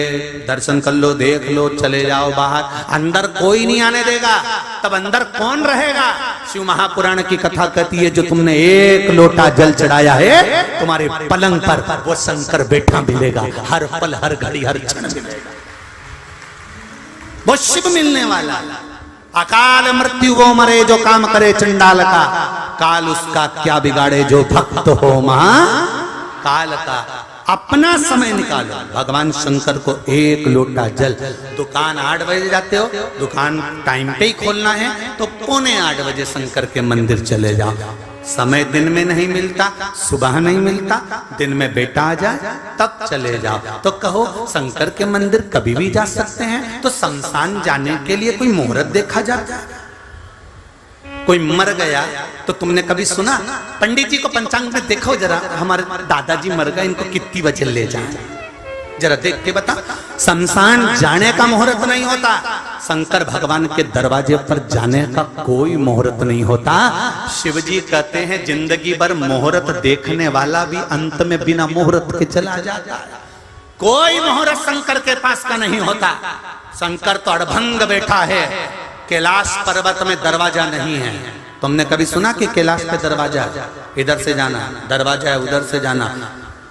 दर्शन कर लो, देख लो, चले जाओ बाहर, अंदर कोई नहीं आने देगा। तब अंदर कौन रहेगा? शिव महापुराण की कथा कहती है, जो तुमने 1 लोटा जल चढ़ाया है, तुम्हारे पलंग पर वो शंकर बैठा मिलेगा, हर पल हर घड़ी हर क्षण मिलेगा। वो शिव मिलने वाला। अकाल मृत्यु वो मरे जो काम करे चंडाल का, काल उसका क्या बिगाड़े जो भक्त हो महाकाल का। अपना समय निकालो, भगवान शंकर को 1 लोटा जल। दुकान 8 बजे जाते हो, दुकान टाइम पे ही खोलना है, तो 7:45 बजे शंकर के मंदिर चले जाओ। समय दिन में नहीं मिलता, सुबह नहीं मिलता, दिन में बेटा आ जाए तब चले जाओ। तो कहो शंकर के मंदिर कभी भी जा सकते हैं, तो शमशान जाने के लिए कोई मुहूर्त देखा जाता है? कोई मर गया तो तुमने कभी सुना? पंडित जी को पंचांग में देखो जरा, हमारे दादाजी मर गए, इनको कितनी बजे ले जाए, जरा देख के बता। शमशान जाने का मुहूर्त नहीं होता, शंकर भगवान के दरवाजे पर जाने का कोई मुहूर्त नहीं होता। शिव जी कहते हैं, जिंदगी भर मुहूर्त देखने वाला भी अंत में बिना मुहूर्त के चला जाता है। कोई मुहूर्त शंकर के पास का नहीं होता। शंकर तो अड़भंग बैठा है, कैलाश पर्वत में दरवाजा नहीं है। तुमने कभी सुना कि कैलाश पे दरवाजा, इधर से जाना दरवाजा है, उधर से जाना?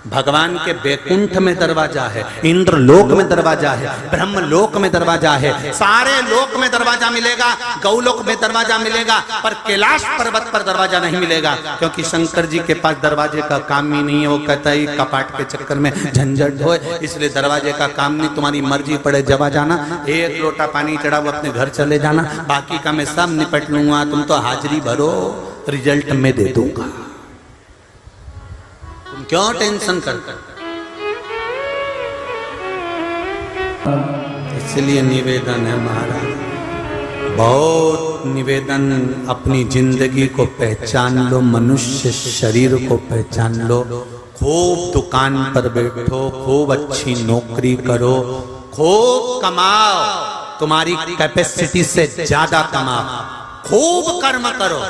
भगवान के बैकुंठ में दरवाजा है, इंद्र लोक में दरवाजा है, ब्रह्म लोक में दरवाजा है, सारे लोक में दरवाजा मिलेगा, गौलोक में दरवाजा मिलेगा, पर कैलाश पर्वत पर दरवाजा नहीं मिलेगा। क्योंकि शंकर जी के पास दरवाजे का काम ही नहीं है। वो कहता है कपाट के चक्कर में झंझट हो, इसलिए दरवाजे का काम नहीं। तुम्हारी मर्जी पड़े जब जाना, 1 लोटा पानी चढ़ाओ, अपने घर चले जाना, बाकी का मैं सब निपट लूंगा, तुम तो हाजिरी भरो, रिजल्ट में दे दूंगा। क्यों टेंशन करते? इसलिए निवेदन है महाराज, बहुत निवेदन, अपनी जिंदगी को पहचान लो, मनुष्य शरीर को पहचान लो। खूब दुकान पर बैठो, खूब अच्छी नौकरी करो, खूब कमाओ, तुम्हारी कैपेसिटी से ज्यादा कमाओ, खूब कर्म करो।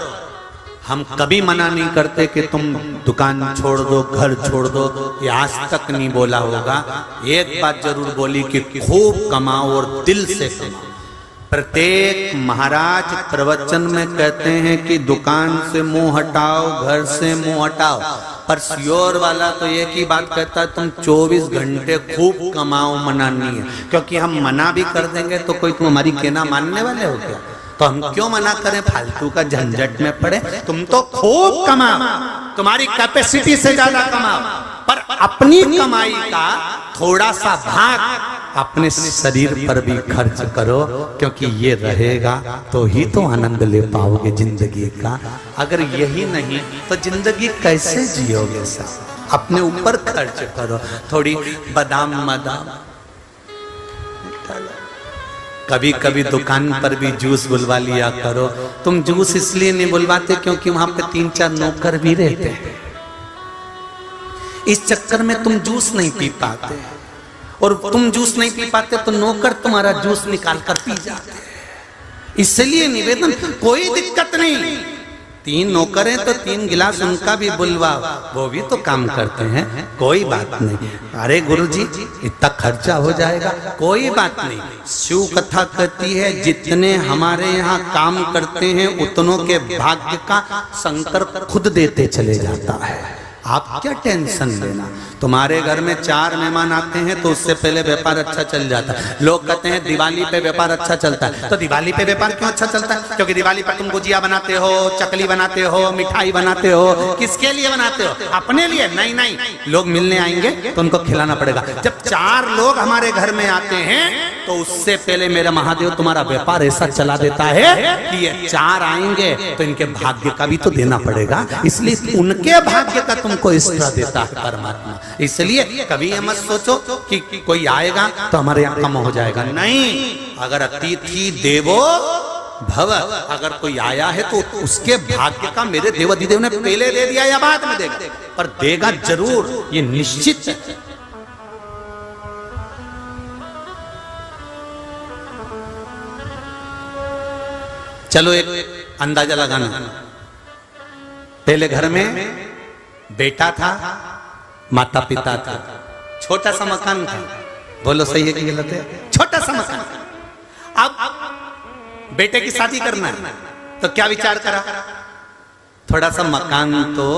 हम कभी मना नहीं करते कि तुम दुकान छोड़ दो, घर छोड़ दो, ये आज तक नहीं बोला होगा। एक बात जरूर बोली कि खूब कमाओ और दिल से कमाओ। प्रत्येक महाराज प्रवचन में कहते हैं कि दुकान से मुंह हटाओ, घर से मुंह हटाओ, पर श्योर वाला तो एक ही बात कहता है, तुम 24 घंटे खूब कमाओ, मना नहीं है। क्योंकि हम मना भी कर देंगे तो कोई तुम हमारी कहना मानने वाले हो क्या? तो हम क्यों मना करें, फालतू का झंझट में पड़े। तुम तो खूब कमाओ, तुम्हारी कैपेसिटी से ज्यादा कमाओ, पर अपनी कमाई का थोड़ा सा भाग अपने शरीर पर भी खर्च करो, क्योंकि ये रहेगा तो ही तो आनंद ले पाओगे जिंदगी का। अगर यही नहीं तो जिंदगी कैसे जियोगे साहब? अपने ऊपर खर्च करो, थोड़ी बादाम मदाम, कभी कभी दुकान पर भी जूस बुलवा लिया करो। तुम जूस इसलिए नहीं बुलवाते क्योंकि वहां पे 3-4 नौकर भी रहते हैं, इस चक्कर में तुम जूस नहीं पी पाते, और तुम जूस नहीं पी पाते तो नौकर तुम्हारा जूस निकाल कर पी जाते हैं। इसलिए निवेदन, कोई दिक्कत नहीं, 3 नौकर हैं तो 3 गिलास उनका भी बुलवाओ, वो भी तो काम करते हैं, कोई बात नहीं। अरे गुरुजी इतना खर्चा हो जाएगा, कोई बात नहीं। शिव कथा कहती है जितने हमारे यहाँ काम करते हैं उतनों के भाग्य का शंकर खुद देते चले जाता है। आप क्या टेंशन लेना। तुम्हारे घर में 4 मेहमान आते हैं तो उससे पहले व्यापार अच्छा चल जाता है। लोग कहते हैं दिवाली पे व्यापार अच्छा चलता है, तो दिवाली पे व्यापार क्यों अच्छा चलता है? क्योंकि दिवाली पर तुम गुजिया बनाते हो, चकली बनाते हो, मिठाई बनाते हो। किसके लिए बनाते हो? अपने लिए? नहीं नहीं, लोग मिलने आएंगे तो उनको खिलाना पड़ेगा। जब 4 लोग हमारे घर में आते हैं तो उससे पहले मेरा महादेव तुम्हारा व्यापार ऐसा चला देता है कि ये 4 आएंगे तो इनके भाग्य का भी तो देना पड़ेगा, इसलिए उनके भाग्य का तुमको एक्स्ट्रा देता है परमात्मा। इसलिए कभी ये मत सोचो कि कोई आएगा तो हमारे यहाँ कम हो जाएगा, नहीं। अगर अतिथि देवो भव, अगर कोई आया है तो उसके भाग्य का मेरे देवाधिदेव ने पहले दे दिया या बाद में देगा, पर देगा जरूर, ये निश्चित है। चलो एक अंदाजा लगाना। पहले घर में बेटा था, माता पिता था, छोटा सा मकान था। बोलो सही है कि गलत है? छोटा सा मकान। अब बेटे की शादी करना है तो क्या विचार करा? थोड़ा सा मकान तो,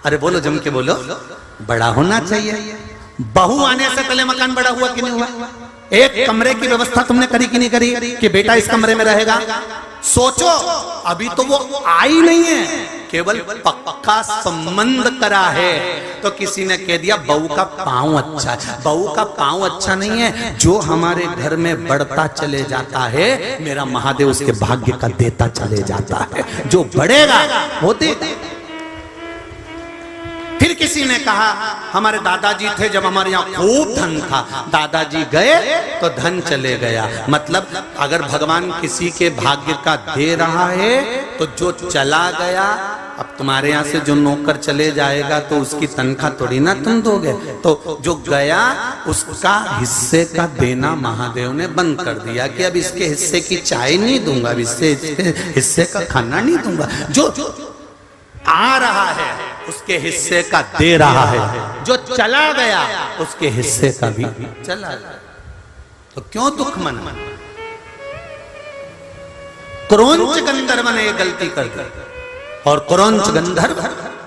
अरे बोलो जम के बोलो, बड़ा होना चाहिए। बहू आने से पहले मकान बड़ा हुआ कि नहीं हुआ? एक कमरे की व्यवस्था तुमने करी कि नहीं करी कि बेटा इस कमरे में रहेगा? सोचो, अभी तो वो आई नहीं है, केवल पक्का संबंध करा है। तो किसी ने कह दिया बहू का पांव अच्छा है। बहू का पांव अच्छा नहीं है, जो हमारे घर में बढ़ता चले जाता है मेरा महादेव उसके भाग्य का देता चले जाता है। जो बढ़ेगा वो देगा। फिर किसी ने कहा हमारे दादाजी थे, जब हमारे यहाँ खूब धन था, दादाजी गए तो धन चले गया। मतलब अगर भगवान किसी के भाग्य का दे रहा है तो जो चला गया, अब तुम्हारे यहाँ से जो नौकर चले जाएगा तो उसकी तनख्वाह थोड़ी ना तुम दोगे, तो जो गया उसका हिस्से का देना महादेव ने बंद कर दिया कि अब इसके हिस्से की चाय नहीं दूंगा, इसके हिस्से का खाना नहीं दूंगा। जो आ रहा है उसके हिस्से का दे रहा है, जो चला गया उसके हिस्से का भी चला गया। तो क्यों दुख मना? क्रोंच गंधर्व ने एक गलती कर दी और क्रोंच गंधर्व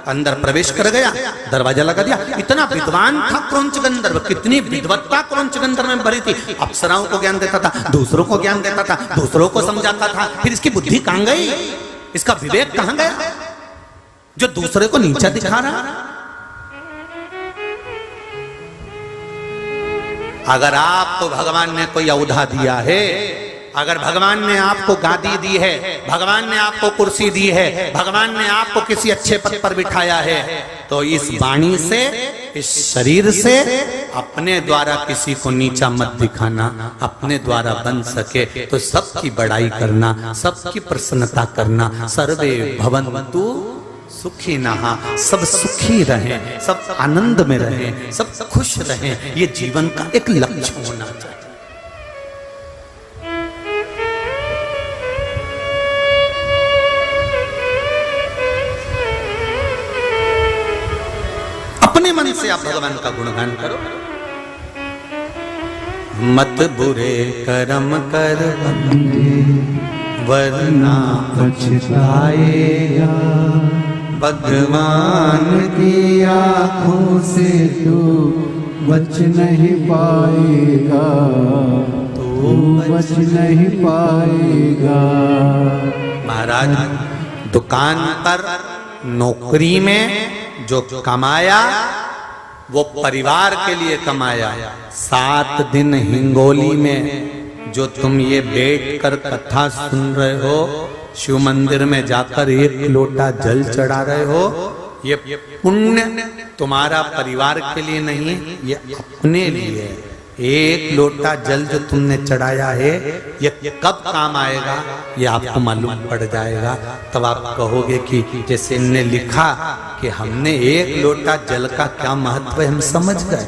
अंदर प्रवेश कर गया, दरवाजा लगा दिया। इतना विद्वान था क्रोंच गंधर्व, कितनी विद्वत्ता क्रोंच गंधर्व में भरी थी। अप्सराओं को ज्ञान देता था, दूसरों को ज्ञान देता था, दूसरों को समझाता था। फिर इसकी बुद्धि कहां गई? इसका विवेक कहां गया जो दूसरे को नीचा दिखा रहा? अगर आपको भगवान ने कोई औधा दिया है, अगर भगवान ने आपको गादी दी है, भगवान ने आपको कुर्सी दी है, भगवान ने आपको किसी अच्छे पद पर बिठाया है, तो इस वाणी से, इस शरीर से अपने द्वारा किसी को नीचा मत दिखाना। अपने द्वारा बन सके तो सबकी बड़ाई करना, सबकी प्रसन्नता करना। सर्वे भवन्तु सुखी नहा, सब सुखी रहें, सब आनंद में रहें, सब खुश रहें, ये जीवन का एक लक्ष्य होना चाहिए। अपने मन से आप भगवान का गुणगान करो। मत बुरे कर्म कर बंदे वरना पछताएगा। भगवान की आंखों से तू बच नहीं पाएगा, तू बच नहीं पाएगा। महाराज दुकान पर नौकरी में जो कमाया वो परिवार के लिए कमाया। 7 दिन हिंगोली में जो तुम ये बैठ कर कथा सुन रहे हो, शिव मंदिर में जाकर 1 लोटा जल चढ़ा रहे हो, ये पुण्य तुम्हारा परिवार के लिए नहीं, ये अपने लिए है। 1 लोटा जल जो तुमने चढ़ाया है ये कब काम आएगा ये आपको मालूम पड़ जाएगा। तब आप कहोगे कि जैसे इनने लिखा कि हमने 1 लोटा जल का क्या महत्व है हम समझ गए,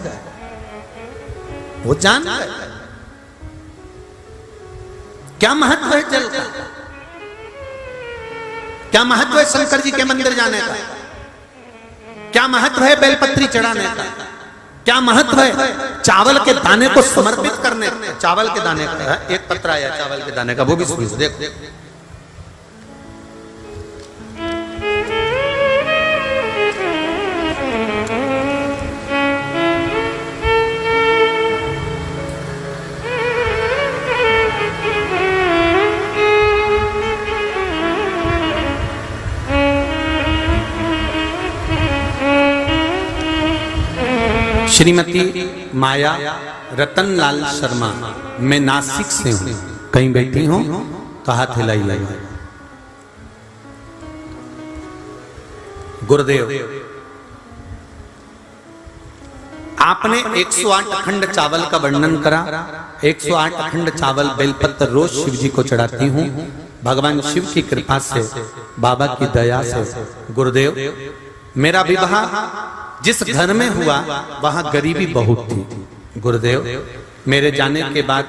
वो जान गए क्या महत्व है जल का, क्या महत्व है शंकर जी के मंदिर जाने का, क्या महत्व है बेलपत्री चढ़ाने का, क्या महत्व है चावल के दाने को समर्पित करने का। चावल के दाने का एक पत्र आया चावल के दाने का, वो भी सुन देख। श्रीमती माया रतनलाल शर्मा, मैं नासिक से हूं, कहीं बैठी हूं तो हाथ हिलाई लाई। गुरुदेव आपने 108 अखंड चावल का वर्णन करा। 108 अखंड चावल बेलपत्र रोज शिव जी को चढ़ाती हूं। भगवान शिव की कृपा से, बाबा की दया से गुरुदेव मेरा विवाह जिस घर में हुआ वहां गरीबी बहुत थी। गुरुदेव मेरे जाने के बाद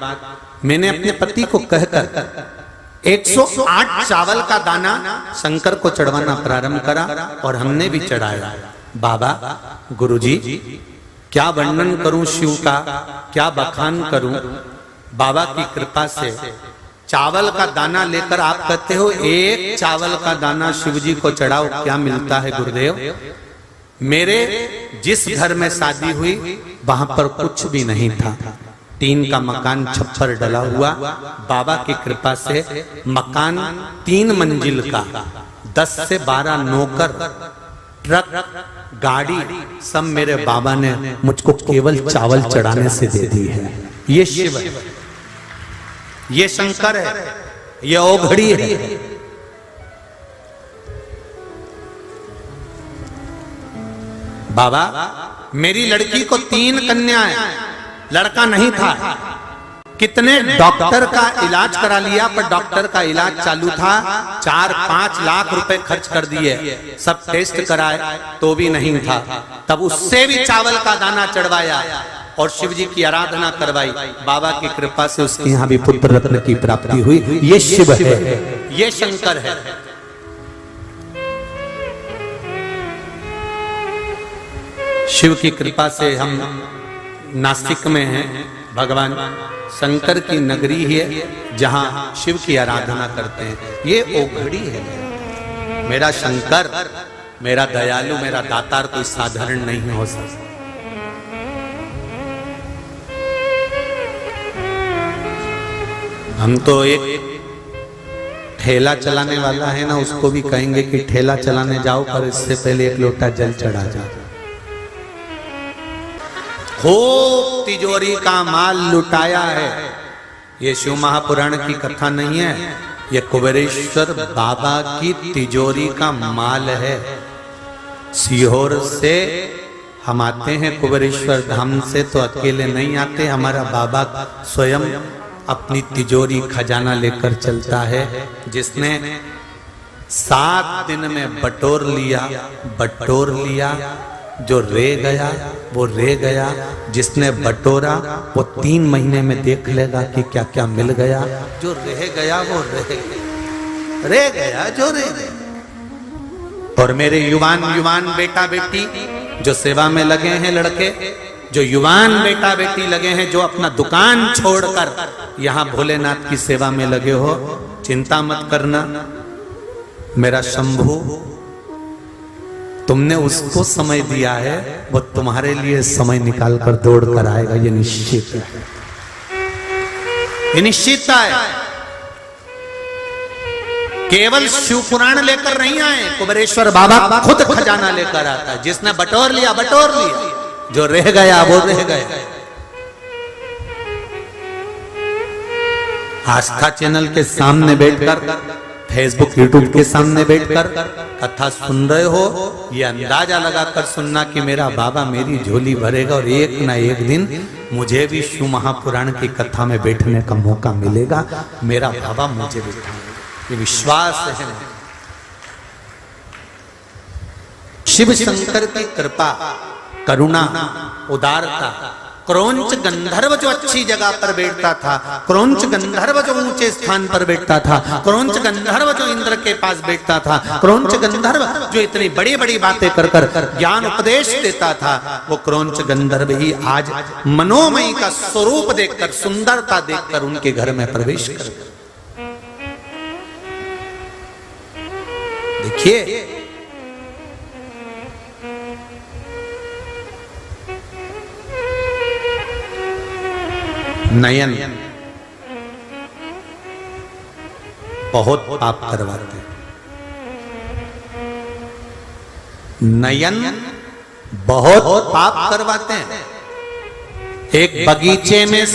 मैंने अपने पति को कहकर 108 चावल का दाना शंकर को चढ़वाना प्रारंभ करा और हमने भी चढ़ाया। बाबा गुरुजी क्या वर्णन करूं शिव का, क्या बखान करूं। बाबा की कृपा से चावल का दाना लेकर आप कहते हो 1 चावल का दाना शिव जी को चढ़ाओ, क्या मिलता है गुरुदेव। मेरे जिस घर में शादी हुई वहां पर कुछ भी नहीं था, टीन का मकान छप्पर डला हुआ। बाबा की कृपा से मकान 3 मंजिल का, 10 से 12 नौकर, ट्रक, गाड़ी सब मेरे बाबा ने मुझको केवल चावल चढ़ाने से दे दी है। ये शिव है, ये शंकर है, ये ओघड़ी है। बाबा मेरी लड़की को 3 कन्याएं, लड़का नहीं था। कितने डॉक्टर का इलाज करा लिया, पर डॉक्टर का इलाज चालू था। 4-5 लाख रुपए खर्च कर दिए, सब टेस्ट कराए तो भी नहीं था। तब उससे भी चावल का दाना चढ़वाया और शिव जी की आराधना करवाई। बाबा की कृपा से उसके यहाँ भी पुत्र रत्न की प्राप्ति हुई। ये शिव है, ये शंकर है। शिव की कृपा से हम नासिक में हैं। भगवान शंकर की नगरी है जहां शिव की आराधना करते हैं। ये ओघड़ी है। मेरा शंकर, मेरा दयालु, मेरा दातार कोई साधारण नहीं हो सकता। हम तो एक ठेला चलाने वाला है ना, उसको भी कहेंगे कि ठेला चलाने जाओ पर इससे पहले 1 लोटा जल चढ़ा जाओ। खूब तिजोरी का माल लुटाया है। ये शिव महापुराण की कथा नहीं है, ये कुबेरेश्वर बाबा की तिजोरी का माल है। सीहोर से हम आते हैं कुबेरेश्वर धाम से तो अकेले नहीं आते, हमारा बाबा स्वयं अपनी तिजोरी खजाना लेकर चलता है। जिसने 7 दिन में बटोर लिया, जो रह गया वो रह गया। जिसने बटोरा वो 3 महीने में देख लेगा कि क्या क्या मिल गया। जो रह गया वो रह गया जो रह गया। और मेरे युवान बेटा बेटी जो सेवा में लगे हैं लड़के, जो युवान बेटा बेटी लगे हैं, जो अपना दुकान छोड़कर यहां भोलेनाथ की सेवा में लगे हो, चिंता मत करना। मेरा शंभू, तुमने उसको समय दिया है, वो तुम्हारे लिए समय निकाल कर दौड़ कर आएगा, ये निश्चित है, ये निश्चितता है। केवल शिव पुराण लेकर नहीं आए, कुबेरेश्वर बाबा खुद खजाना लेकर आता है। जिसने बटोर लिया बटोर लिया, जो रह गया वो रह गया। आस्था चैनल के सामने बैठकर, फेसबुक यूट्यूब के सामने बैठकर कथा सुन रहे हो, ये अंदाजा लगाकर सुनना कि मेरा बाबा मेरी झोली भरेगा और एक ना एक दिन मुझे भी शिव महापुराण की कथा में बैठने का मौका मिलेगा, मेरा बाबा मुझे बैठाएगा, ये विश्वास है। शिव शंकर की कृपा, करुणा, उदारता। क्रौंच गंधर्व जो अच्छी जगह पर बैठता था, क्रौंच गंधर्व जो ऊंचे स्थान पर बैठता था, क्रौंच गंधर्व जो इंद्र के पास बैठता था, क्रौंच गंधर्व जो इतनी बड़ी बड़ी बातें कर कर ज्ञान उपदेश देता था, वो क्रौंच गंधर्व ही आज मनोमयी का स्वरूप देखकर, सुंदरता देखकर उनके घर में प्रवेश कर। देखिए, नयन बहुत पाप करवाते, नयन बहुत पाप करवाते हैं। एक बगीचे में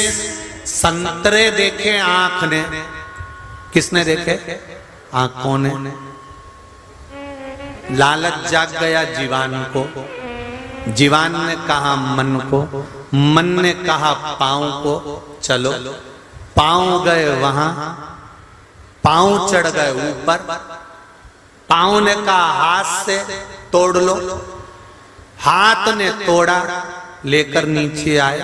संतरे देखे आंख ने, किसने देखे? आंखों ने। लालच जाग गया जीवान को, जीवान ने कहा मन को, मन ने कहा पांव को, चलो। पांव गए वहां, पांव चढ़ गए ऊपर, पांव ने कहा हाथ से तोड़ लो, हाथ ने तोड़ा, लेकर नीचे आए।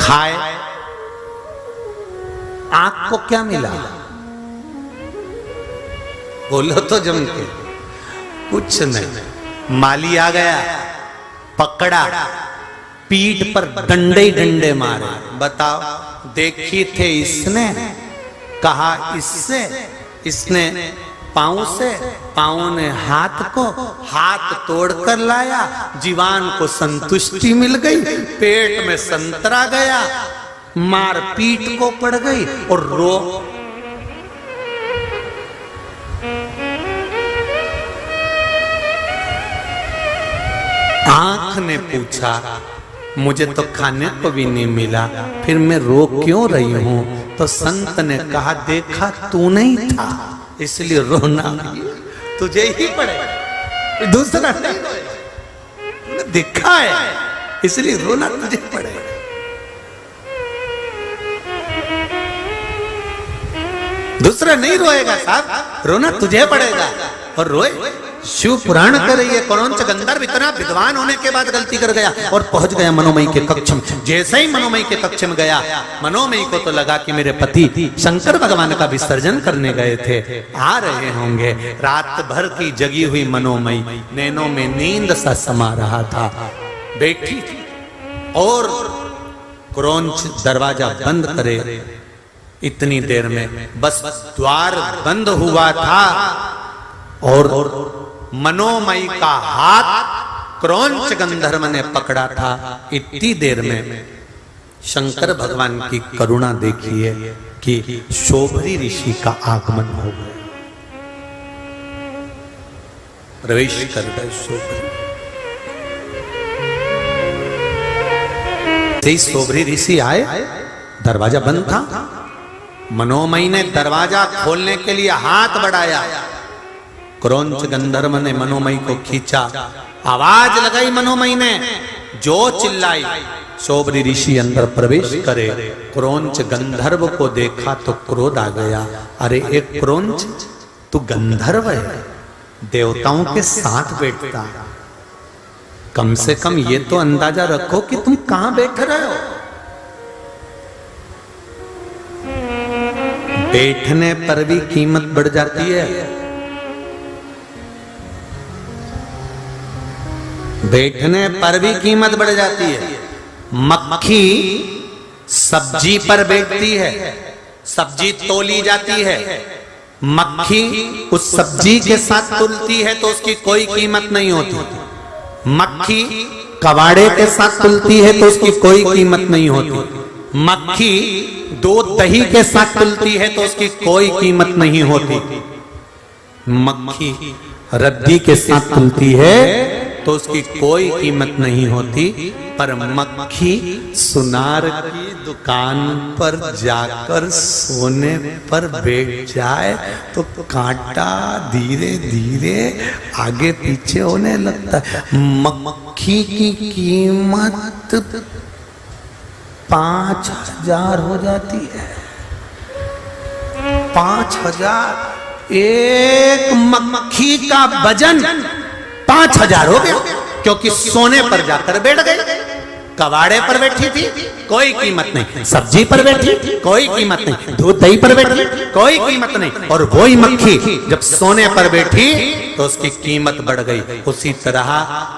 खाए, आंख को क्या मिला? बोलो तो जम के। कुछ नहीं। माली आ गया, पकड़ा, पीठ पर डंडे ही डंडे मारे। बताओ, देखी थे इसने, कहा इससे, इसने पांव से, पांव ने हाथ को, हाथ तोड़कर लाया। जीवान को संतुष्टि मिल गई, पेट में संतरा गया, मार पीठ को पड़ गई और रो। आंख ने पूछा, मुझे तो खाने को भी नहीं मिला, फिर मैं रो क्यों रही हूं? तो संत ने कहा, देखा तू नहीं था इसलिए रोना तुझे ही पड़े, दूसरा नहीं। देखा है इसलिए रोना तुझे पड़े। दूसरा नहीं रोएगा साहब, रोना तुझे पड़ेगा। और रोए, शिव पुराण कर रही है, क्रौंच गंधर्व इतना विद्वान होने के बाद गलती कर गया और पहुंच गया मनोमयी के कक्ष में। जैसे ही मनोमयी के कक्ष में गया, मनोमयी को तो लगा कि मेरे पति शंकर भगवान का विसर्जन करने गए थे, आ रहे होंगे। रात भर की जगी हुई मनोमयी नैनों में नींद सा समा रहा था, बैठी थी और क्रौंच दरवाजा बंद करे इतनी देर में बस द्वार बंद हुआ था और मनोमयी का हाथ क्रौंच गंधर्व ने पकड़ा था। इतनी देर में शंकर भगवान की करुणा देखिए कि शोभरी ऋषि का आगमन हो गया, प्रवेश कर गए शोभरी। शोभरी ऋषि आए, दरवाजा बंद था। मनोमयी ने दरवाजा खोलने के लिए हाथ बढ़ाया, क्रौंच गंधर्व ने मनोमयी को खींचा। आवाज लगाई मनोमयी ने, जो चिल्लाई, शोभरी ऋषि अंदर प्रवेश करे। क्रौंच गंधर्व को देखा तो क्रोध आ गया, अरे एक क्रौंच, तू गंधर्व है, देवताओं के साथ बैठता, कम से कम ये तो अंदाजा रखो कि तुम कहां बैठ रहे हो। बैठने पर भी कीमत बढ़ जाती है। बैठने पर भी कीमत बढ़ जाती है। मक्खी सब्जी पर बैठती है, सब्जी तोली जाती है, मक्खी उस सब्जी के साथ तुलती है तो उसकी कोई कीमत नहीं होती। मक्खी कबाड़े के साथ तुलती है तो उसकी कोई कीमत नहीं होती। मक्खी दूध दही के साथ तुलती है तो उसकी कोई कीमत नहीं होती। मक्खी रद्दी के साथ तुलती है तो उसकी कोई कीमत नहीं होती। पर मक्खी सुनार की दुकान पर जाकर सोने पर बैठ जाए तो कांटा धीरे धीरे आगे पीछे होने लगता है। मक्खी की कीमत 5,000 हो जाती है। 5,000। एक मक्खी का वजन 5,000 हो गया, क्योंकि सोने पर जाकर बैठ गई। कबाड़े पर बैठी थी, कोई कीमत नहीं। सब्जी पर बैठी, कोई कीमत नहीं। दूध दही पर बैठी, कोई कीमत नहीं। और वही मक्खी जब सोने पर बैठी तो उसकी कीमत बढ़ गई। उसी तरह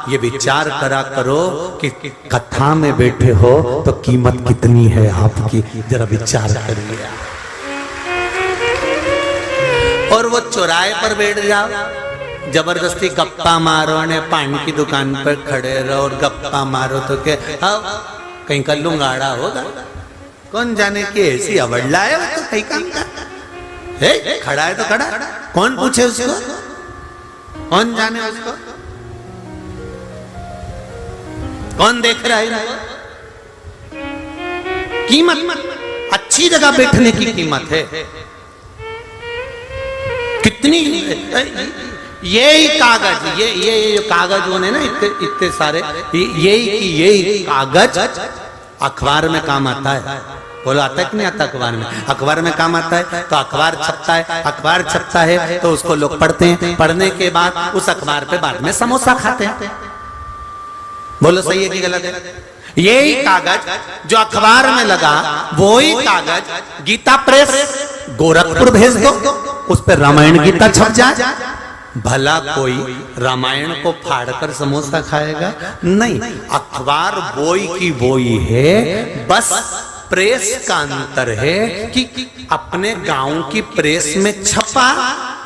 ये विचार करा करो कि कथा में बैठे हो तो कीमत कितनी है आपकी, जरा विचार करिए। और वो चौराहे पर बैठ जाओ, जबरदस्ती गप्पा मारो ने पान की दुकान पर खड़े रहो और गप्पा मारो तो क्या कहीं का लुंगाड़ा होगा, कौन जाने की ऐसी अवड़ला है तो कहीं का है, खड़ा है तो खड़ा, कौन पूछे उसको, कौन जाने उसको, कौन देख रहा है। कीमत अच्छी जगह बैठने की कीमत है कितनी। यही कागज, ये कागज होने ना इतने सारे, यही कागज अखबार में काम आता है। बोलो आता है कि नहीं आता अखबार में? अखबार में काम आता है तो अखबार छपता है, अखबार छपता है तो उसको लोग पढ़ते हैं, पढ़ने के बाद उस अखबार पे बाद में समोसा खाते हैं। बोलो सही है कि गलत है? यही कागज जो अखबार में लगा वही कागज गीता प्रेस गोरखपुर भेज दो, उस पर रामायण गीता छप जाए। भला कोई रामायण को फाड़कर समोसा खाएगा? नहीं। अखबार बोई की बोई है, बस प्रेस का अंतर है कि अपने गांव की प्रेस में छपा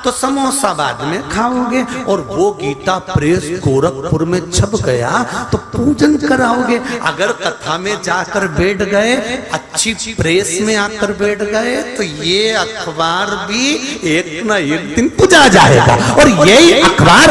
तो समोसा बाद में खाओगे, और वो गीता प्रेस गोरखपुर में छप गया तो पूजन कराओगे। अगर कथा में जाकर बैठ गए, अच्छी प्रेस में आकर बैठ गए, तो ये अखबार भी एक ना एक दिन पूजा जाएगा। और यही अखबार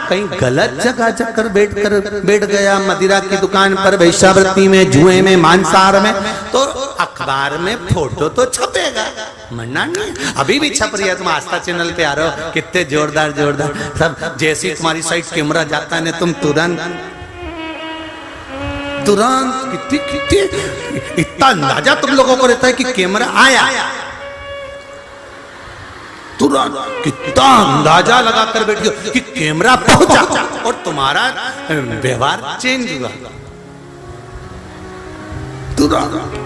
कहीं गलत जगह जाकर बैठ गया, मदिरा की दुकान पर, वैश्यावृत्ति में, जुए में, मांसाहार में, तो अखबार में फोटो तो छपेगा, मना नहीं। अभी भी छप रही है, तुम आस्था चैनल पे आ रहे हो, कितने जोरदार जोरदार सब, जैसी तुम्हारी साइड कैमरा जाता है ना, तुम तुरंत कितनी इतना अंदाजा तुम लोगों को रहता है कि कैमरा आया, तुरंत कितना अंदाजा लगाकर बैठ गए कि कैमरा पहुंचा और तुम्हारा व्यवहार चेंज हुआ तुरंत।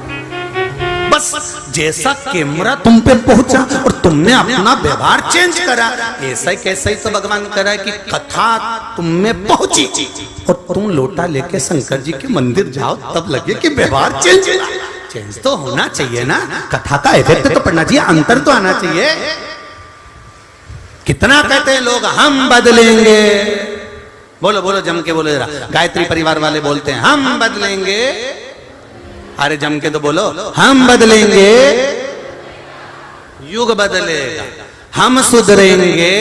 बस जैसा कैमरा तुम पे पहुंचा और तुमने अपना व्यवहार चेंज करा, ऐसा ही कैसा ही तो भगवान करा कि कथा तुम में पहुंची और तुम लोटा लेके शंकर जी के मंदिर जाओ, तब लगे कि व्यवहार चेंज तो होना चाहिए ना। कथा का इफेक्ट तो पड़ना चाहिए, अंतर तो आना चाहिए। कितना कहते हैं लोग हम बदलेंगे, बोलो बोलो जम के बोलो जरा। गायत्री परिवार वाले बोलते हैं हम बदलेंगे, अरे जम के तो बोलो, हम बदलेंगे युग बदलेगा, हम सुधरेंगे,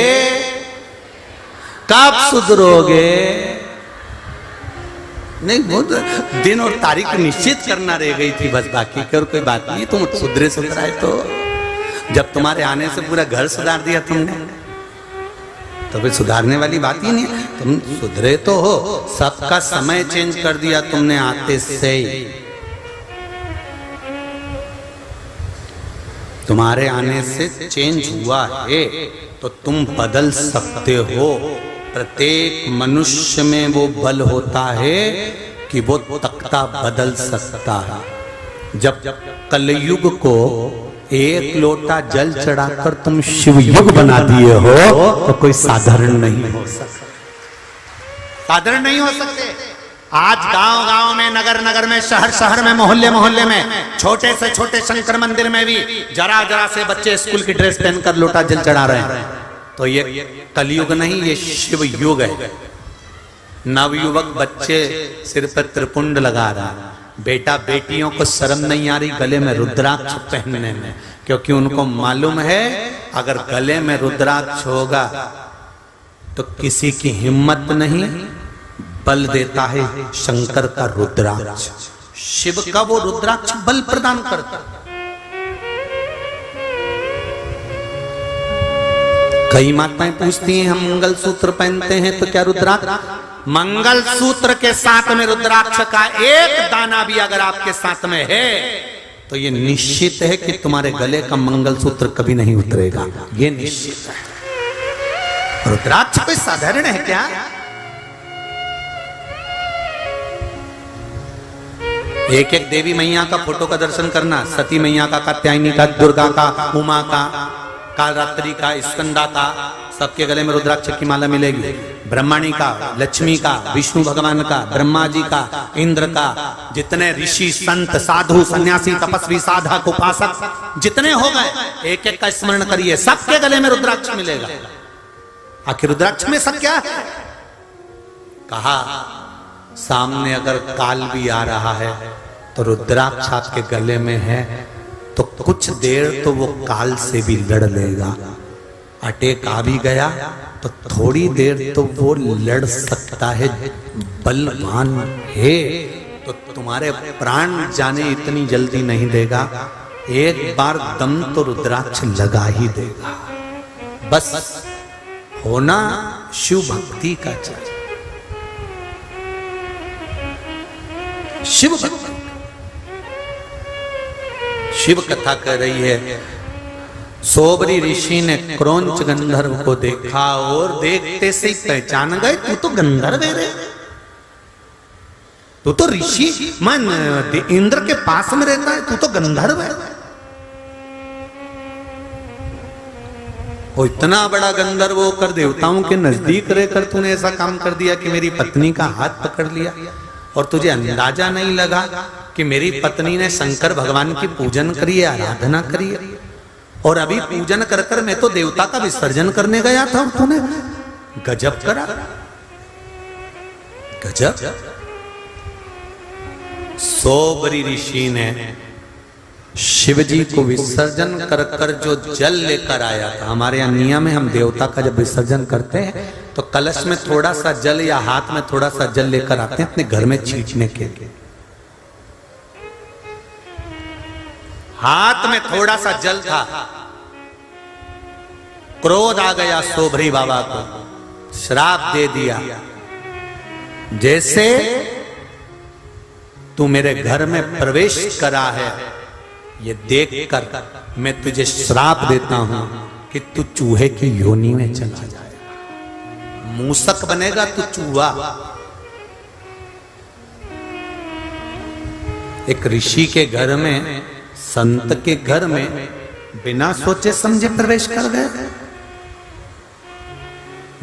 कब सुधरोगे? नहीं, वो दिन और तारीख निश्चित करना रह गई थी बस, बाकी और कोई बात नहीं। तुम सुधराए तो जब तुम्हारे आने से पूरा घर सुधार दिया तुमने, तो फिर सुधारने वाली बात ही नहीं। तुम सुधरे तो हो, सबका समय चेंज कर दिया तुमने आते से ही। तुम्हारे आने से चेंज हुआ है तो तुम बदल सकते हो। प्रत्येक मनुष्य में वो बल होता है कि वो तख्ता बदल सकता है। जब कलयुग को एक लोटा जल चढ़ाकर तुम शिवयुग बना दिए हो तो कोई साधारण नहीं हो सकता। साधारण नहीं हो सकते। आज गांव गांव में, नगर नगर में, शहर शहर में, मोहल्ले मोहल्ले में, छोटे से छोटे शंकर मंदिर में भी जरा जरा से बच्चे स्कूल की ड्रेस पहनकर लोटा जल चढ़ा रहे हैं। तो ये कलयुग नहीं, ये शिव युग है। नवयुवक बच्चे सिर पर त्रिपुंड लगा रहा है। बेटा बेटियों को शर्म नहीं आ रही गले में रुद्राक्ष पहनने में, क्योंकि उनको मालूम है अगर गले में रुद्राक्ष होगा तो किसी की हिम्मत नहीं, बल देता है शंकर का रुद्राक्ष। शिव का वो रुद्राक्ष बल प्रदान करता। कई माताएं पूछती हैं हम मंगलसूत्र पहनते हैं तो क्या रुद्राक्ष? मंगलसूत्र के साथ में रुद्राक्ष का एक दाना भी अगर आपके साथ में है तो ये निश्चित है कि तुम्हारे गले का मंगलसूत्र कभी नहीं उतरेगा। ये निश्चित है। रुद्राक्ष कोई साधारण है क्या? एक एक देवी मैया का फोटो का दर्शन करना, सती मैया का, कात्यायनी का, दुर्गा का, उमा का, कालरात्रि का, स्कंदा का, सबके गले में रुद्राक्ष की माला मिलेगी। ब्रह्मणी का, लक्ष्मी का, विष्णु भगवान का, ब्रह्मा जी का, इंद्र का, जितने ऋषि संत साधु सन्यासी तपस्वी साधक उपासक जितने हो गए एक एक का स्मरण करिए, सबके गले में रुद्राक्ष मिलेगा। आखिर रुद्राक्ष में सब क्या है? कहा सामने अगर काल भी आ रहा है तो रुद्राक्ष आपके गले में है तो कुछ देर तो वो काल से भी लड़ लेगा। अटैक आ भी गया तो थोड़ी देर तो वो लड़ सकता है, बलवान है, तो तुम्हारे प्राण जाने इतनी जल्दी नहीं देगा। एक बार दम तो रुद्राक्ष लगा ही देगा। बस होना शिव भक्ति का चाहिए। शिव भक्ति, शिव कथा कह रही है सोबरी ऋषि ने क्रौंच गंधर्व को देखा और देखते से ही पहचान गए तू तो गंधर्व है रे, तू तो ऋषि मन इंद्र के पास में रहता है, तू तो गंधर्व है। वो इतना बड़ा गंधर्व होकर देवताओं के नजदीक रहकर तूने ऐसा काम कर दिया कि मेरी पत्नी का हाथ पकड़ लिया और तुझे अंदाजा नहीं लगा कि मेरी पत्नी ने शंकर भगवान की पूजन करी है, आराधना करी है, और अभी पूजन कर कर मैं तो देवता का विसर्जन करने गया था और तूने गजब करा, गजब। सोबरी ऋषि ने शिव जी को विसर्जन कर कर जो जल लेकर आया था, हमारे यहाँ नियम है हम देवता का जब विसर्जन करते हैं तो कलश में थोड़ा सा जल या हाथ में थोड़ा सा जल लेकर आते हैं अपने घर में छींटने के लिए। हाथ में थोड़ा सा जल था, क्रोध आ गया सोबरी बाबा को, श्राप दे दिया, जैसे तू मेरे घर में प्रवेश करा है ये देखकर मैं तुझे श्राप देता हूं कि तू चूहे की योनि में चला जाएगा, मूसक बनेगा तू चूहा। एक ऋषि के घर में, संत के घर में बिना सोचे समझे प्रवेश कर गए,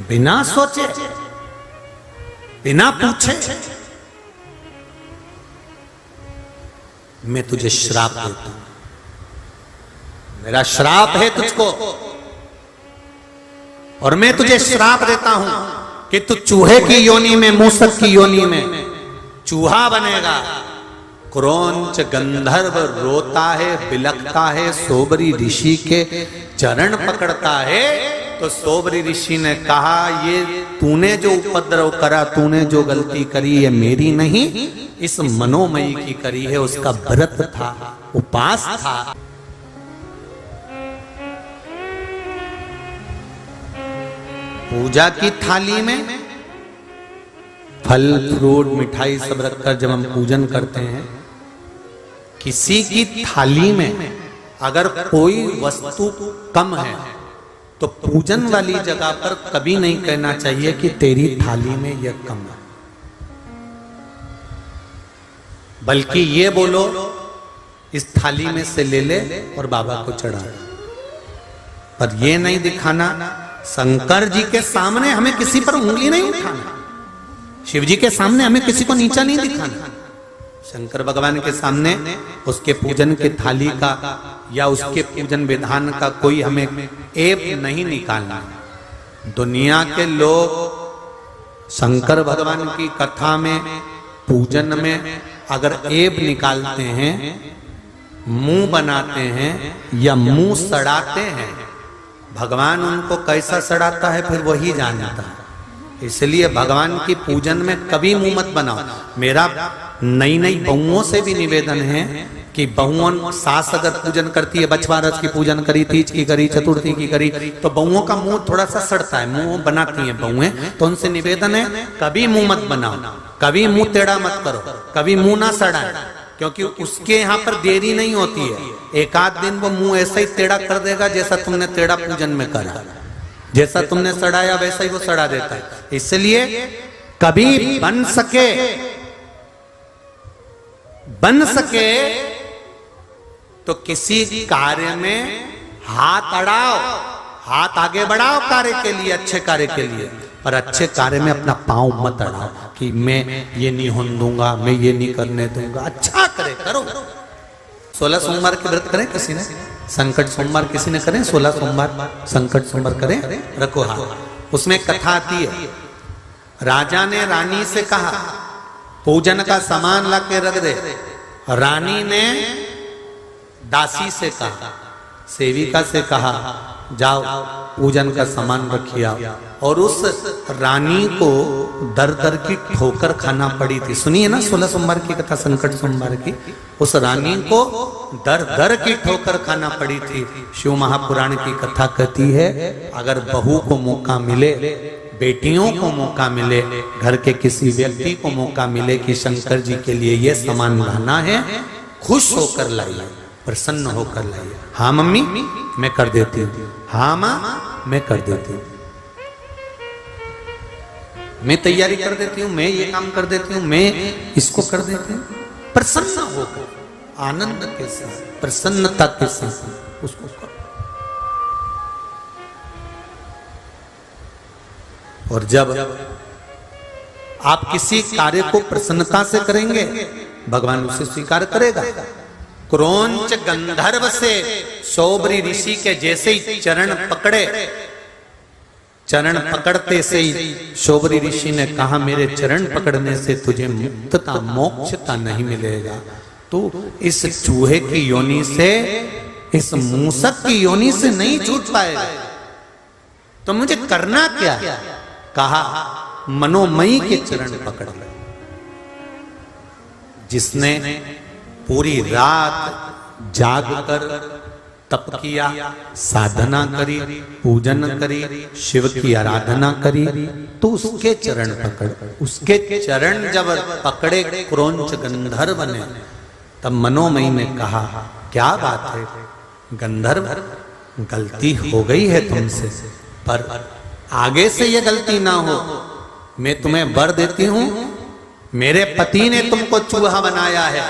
बिना सोचे बिना पूछे। मैं तुझे श्राप देता हूं, मेरा श्राप है तुझको, और मैं तुझे श्राप देता हूं कि तू चूहे की योनि में, मूसक की योनि में चूहा बनेगा। क्रौंच गंधर्व रोता है, बिलखता है, सोबरी ऋषि के चरण पकड़ता है। तो सोबरी ऋषि ने कहा ये तूने जो उपद्रव करा, तूने जो गलती करी, ये मेरी नहीं, इस मनोमयी की करी है। उसका व्रत था, उपास था। पूजा की थाली में फल फ्रूट मिठाई सब रखकर जब हम पूजन करते हैं, किसी की थाली में अगर कोई वस्तु कम है तो पूजन वाली जगह पर कभी नहीं कहना चाहिए कि तेरी थाली में यह कम है, बल्कि ये बोलो इस थाली में से ले ले और बाबा को चढ़ा। पर ये नहीं दिखाना, शंकर जी के सामने हमें किसी पर उंगली नहीं उठाना। शिव जी के सामने हमें किसी को नीचा नहीं दिखाना। शंकर भगवान के सामने उसके पूजन के थाली का या उसके पूजन विधान का कोई हमें ऐब नहीं निकालना। दुनिया के लोग शंकर भगवान की कथा में, पूजन में अगर ऐब निकालते हैं, मुंह बनाते हैं या मुंह सड़ाते हैं, भगवान उनको कैसा सड़ाता है फिर वही जानता है। इसलिए भगवान की पूजन में कभी मुंह मत बनाओ। मेरा नई नई बहुओं से भी निवेदन है कि बहुओं, सास अगर पूजन करती है, बछवारस की पूजन करी, तीज की करी, चतुर्थी की करी, तो बहुओं का मुंह थोड़ा सा सड़ता है, मुंह बनाती हैं बहुएं, तो उनसे निवेदन है कभी मुंह मत बनाओ, कभी मुंह टेढ़ा मत करो, कभी मुंह ना सड़ाए, क्योंकि उसके यहाँ पर देरी नहीं होती है। एक आध दिन वो मुंह ऐसा ही टेढ़ा कर देगा जैसा तुमने टेढ़ा पूजन में करा, जैसा तुमने सड़ाया वैसा ही वो सड़ा देता है। इसलिए कभी बन सके तो किसी कार्य में हाथ अड़ाओ, हाथ आगे बढ़ाओ कार्य के लिए, अच्छे कार्य के लिए, पर अच्छे कार्य में अपना पांव मत अड़ाओ कि मैं ये नहीं होने दूंगा, मैं ये नहीं करने दूंगा। अच्छा करे, करो। 16 सोमवार के व्रत करें किसी ने, संकट सोमवार किसी ने करें, 16 सोमवार संकट सोमवार करें, रखो हाथ। उसमें कथा आती है, राजा ने रानी से कहा पूजन का सामान ला के रख दे। रानी ने दासी से कहा, सेविका से कहा जाओ पूजन का सामान रखिए आओ। और उस रानी को दर दर की ठोकर खाना पड़ी थी। सुनिए ना 16 सोमवार की कथा, संकट सोमवार की। उस रानी को दर दर की ठोकर खाना पड़ी थी। शिव महापुराण की कथा कहती है, अगर बहू को मौका मिले, बेटियों को मौका मिले, घर के किसी व्यक्ति को मौका मिले कि शंकर जी के लिए ये सामान लाना है, खुश होकर लाइए, प्रसन्न होकर लाइए। हाँ मम्मी मैं कर देती हूँ, हाँ माँ मैं कर देती हूँ, मैं तैयारी कर देती हूँ, मैं ये काम कर देती हूँ, मैं इसको कर देती हूँ। प्रसन्न होकर, आनंद के साथ, प्रसन्नता के साथ उसको करो। और जब आप किसी कार्य को प्रसन्नता से करेंगे, भगवान उसे स्वीकार करेगा। क्रोंच गंधर्व से शौबरी ऋषि के जैसे ही चरण पकड़े, चरण पकड़ते से ही शौबरी ऋषि ने कहा मेरे चरण पकड़ने से तुझे मुक्तता, मोक्षता नहीं मिलेगा। तू इस चूहे की योनि से, इस मूसक की योनि से नहीं छूट पाएगा। तो मुझे करना क्या? कहा मनोमयी के चरण पकड़ ले। जिसने पूरी रात जाग कर तप किया, साधना करी, पूजन करी, शिव की आराधना करी, तो उसके चरण पकड़। उसके चरण जब पकड़े क्रोंच गंधर्व ने, तब मनोमयी ने कहा क्या बात है गंधर्व, गलती हो गई है तुमसे, पर आगे से ये गलती ना हो। मैं तुम्हें वर देती हूं, मेरे पति ने तुमको चूहा बनाया है,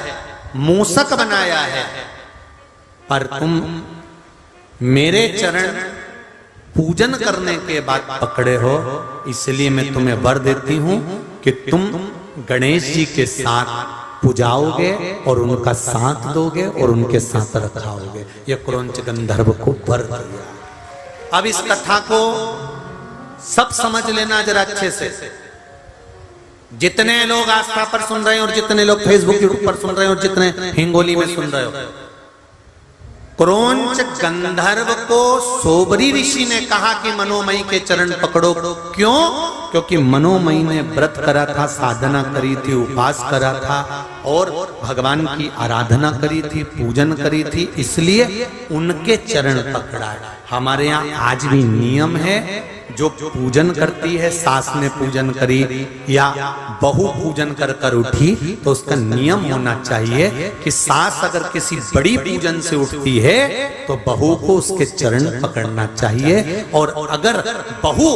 मूसक बनाया है, पर तुम मेरे चरण पूजन करने के बाद पकड़े हो, इसलिए मैं तुम्हें वर देती हूं कि तुम गणेश जी के साथ पूजाओगे और उनका साथ दोगे और उनके साथ रखाओगे। यह क्रोंच गंधर्व को वर दिया। अब इस कथा को सब समझ लेना जरा अच्छे से। जितने लोग आस्था पर सुन रहे हैं और जितने लोग फेसबुक यूट्यूब पर सुन रहे हैं और जितने हिंगोली में सुन रहे हो, क्रोंच गंधर्व को शौबरी ऋषि ने कहा कि मनोमयी के चरण पकड़ो। क्यों? क्योंकि मनोमयी ने व्रत करा था, साधना करी थी, उपास करा था और भगवान की आराधना करी थी, पूजन करी थी, इसलिए उनके चरण पकड़ा। हमारे यहाँ आज भी नियम है, जो पूजन करती है, सास ने पूजन करी या बहू पूजन कर कर उठी, तो उसका नियम होना चाहिए कि सास अगर किसी बड़ी पूजन से उठती है तो बहू को उसके चरण पकड़ना चाहिए। और अगर बहू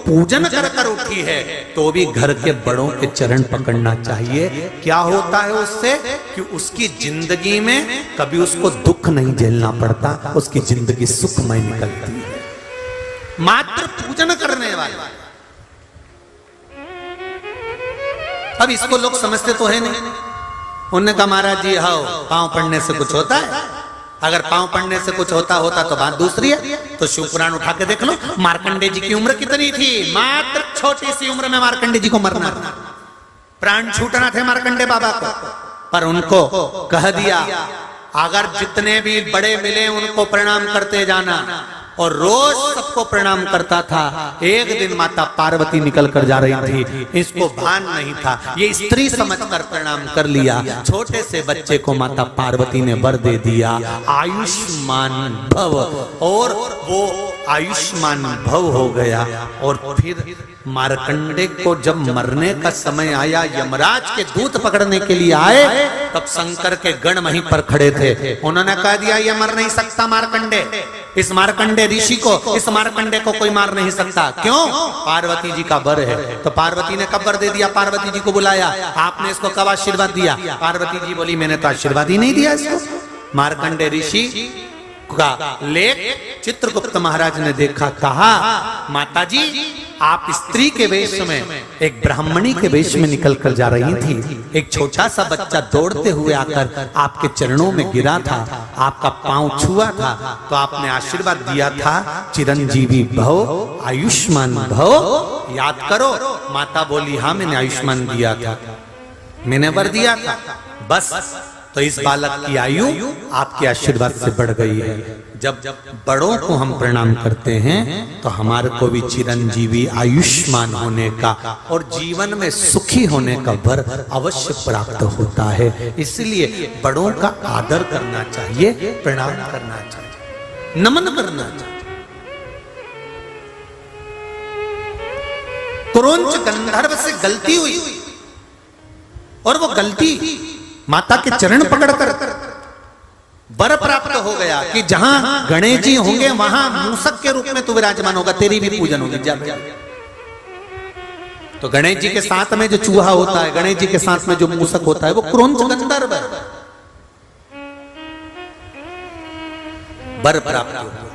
पूजन कर कर उठी है तो भी घर के बड़ों के चरण पकड़ना चाहिए। क्या होता है उससे कि उसकी जिंदगी में कभी उसको दुख नहीं झेलना पड़ता, उसकी जिंदगी सुखमय निकलती है। मात्र पूजन करने वाले अब इसको लोग समझते तो है नहीं। उन्होंने कहा महाराज जी हाओ, पांव पड़ने से कुछ होता है? अगर पांव पड़ने से कुछ होता तो बात दूसरी है। तो शिव पुराण उठा के देख लो, मार्कंडे जी की उम्र कितनी थी? मात्र छोटी सी उम्र में मार्कंडे जी को मरना था, प्राण छूटना थे मार्कंडे बाबा को। पर उनको कह दिया अगर जितने भी बड़े मिले उनको प्रणाम करते जाना, और रोज सबको प्रणाम करता था। एक दिन माता पार्वती निकल कर जा रही थी, इसको भान नहीं था, ये स्त्री समझकर प्रणाम कर लिया। छोटे से बच्चे को माता पार्वती ने वर दे दिया आयुष्मान भव, और वो आयुष्मान भव हो गया। और फिर मार्कंडे को जब मरने का समय आया, यमराज के दूत पकड़ने के लिए आए, तब शंकर के गण वहीं पर खड़े थे। उन्होंने कह दिया ये मर नहीं सकता मार्कंडे, इस मार्कंडे ऋषि को, इस मार्कंडे को कोई मार नहीं सकता। क्यों? पार्वती जी का वर है। तो पार्वती ने कब वर दे दिया? पार्वती जी को बुलाया, आपने इसको कब आशीर्वाद दिया? पार्वती जी बोली मैंने तो आशीर्वाद ही नहीं दिया इसको। मार्कंडे ऋषि का लेख चित्रगुप्त महाराज ने देखा, कहा माता जी आप स्त्री के वेश में, एक ब्राह्मणी के वेश में निकल कर जा रही थी। एक छोटा सा बच्चा दौड़ते हुए आकर आपके चरणों में गिरा था, आपका पांव छुआ था, तो आपने आशीर्वाद दिया था चिरंजीवी भव, आयुष्मान भव, याद करो। माता बोली हाँ मैंने आयुष्मान दिया था, मैंने वर दिया था। बस तो इस बालक की आयु आपके आशीर्वाद से बढ़ गई है। जब बड़ों को हम प्रणाम करते हैं तो हमारे को भी चिरंजीवी आयुष्मान होने का और जीवन में सुखी होने का वर अवश्य प्राप्त होता है। इसलिए बड़ों का आदर करना चाहिए, प्रणाम करना चाहिए, नमन करना चाहिए। क्रोंच गंधर्व से गलती हुई और वो गलती माता के चरण पकड़कर वर प्राप्त हो गया कि जहां गणेश जी होंगे वहां मूसक के रूप में तू विराजमान होगा, तेरी भी पूजन होगी। जा तो गणेश जी के साथ में जो चूहा होता है, गणेश जी के साथ में जो मूसक होता है, वो क्रोंच गंधर्व वर प्राप्त होगा।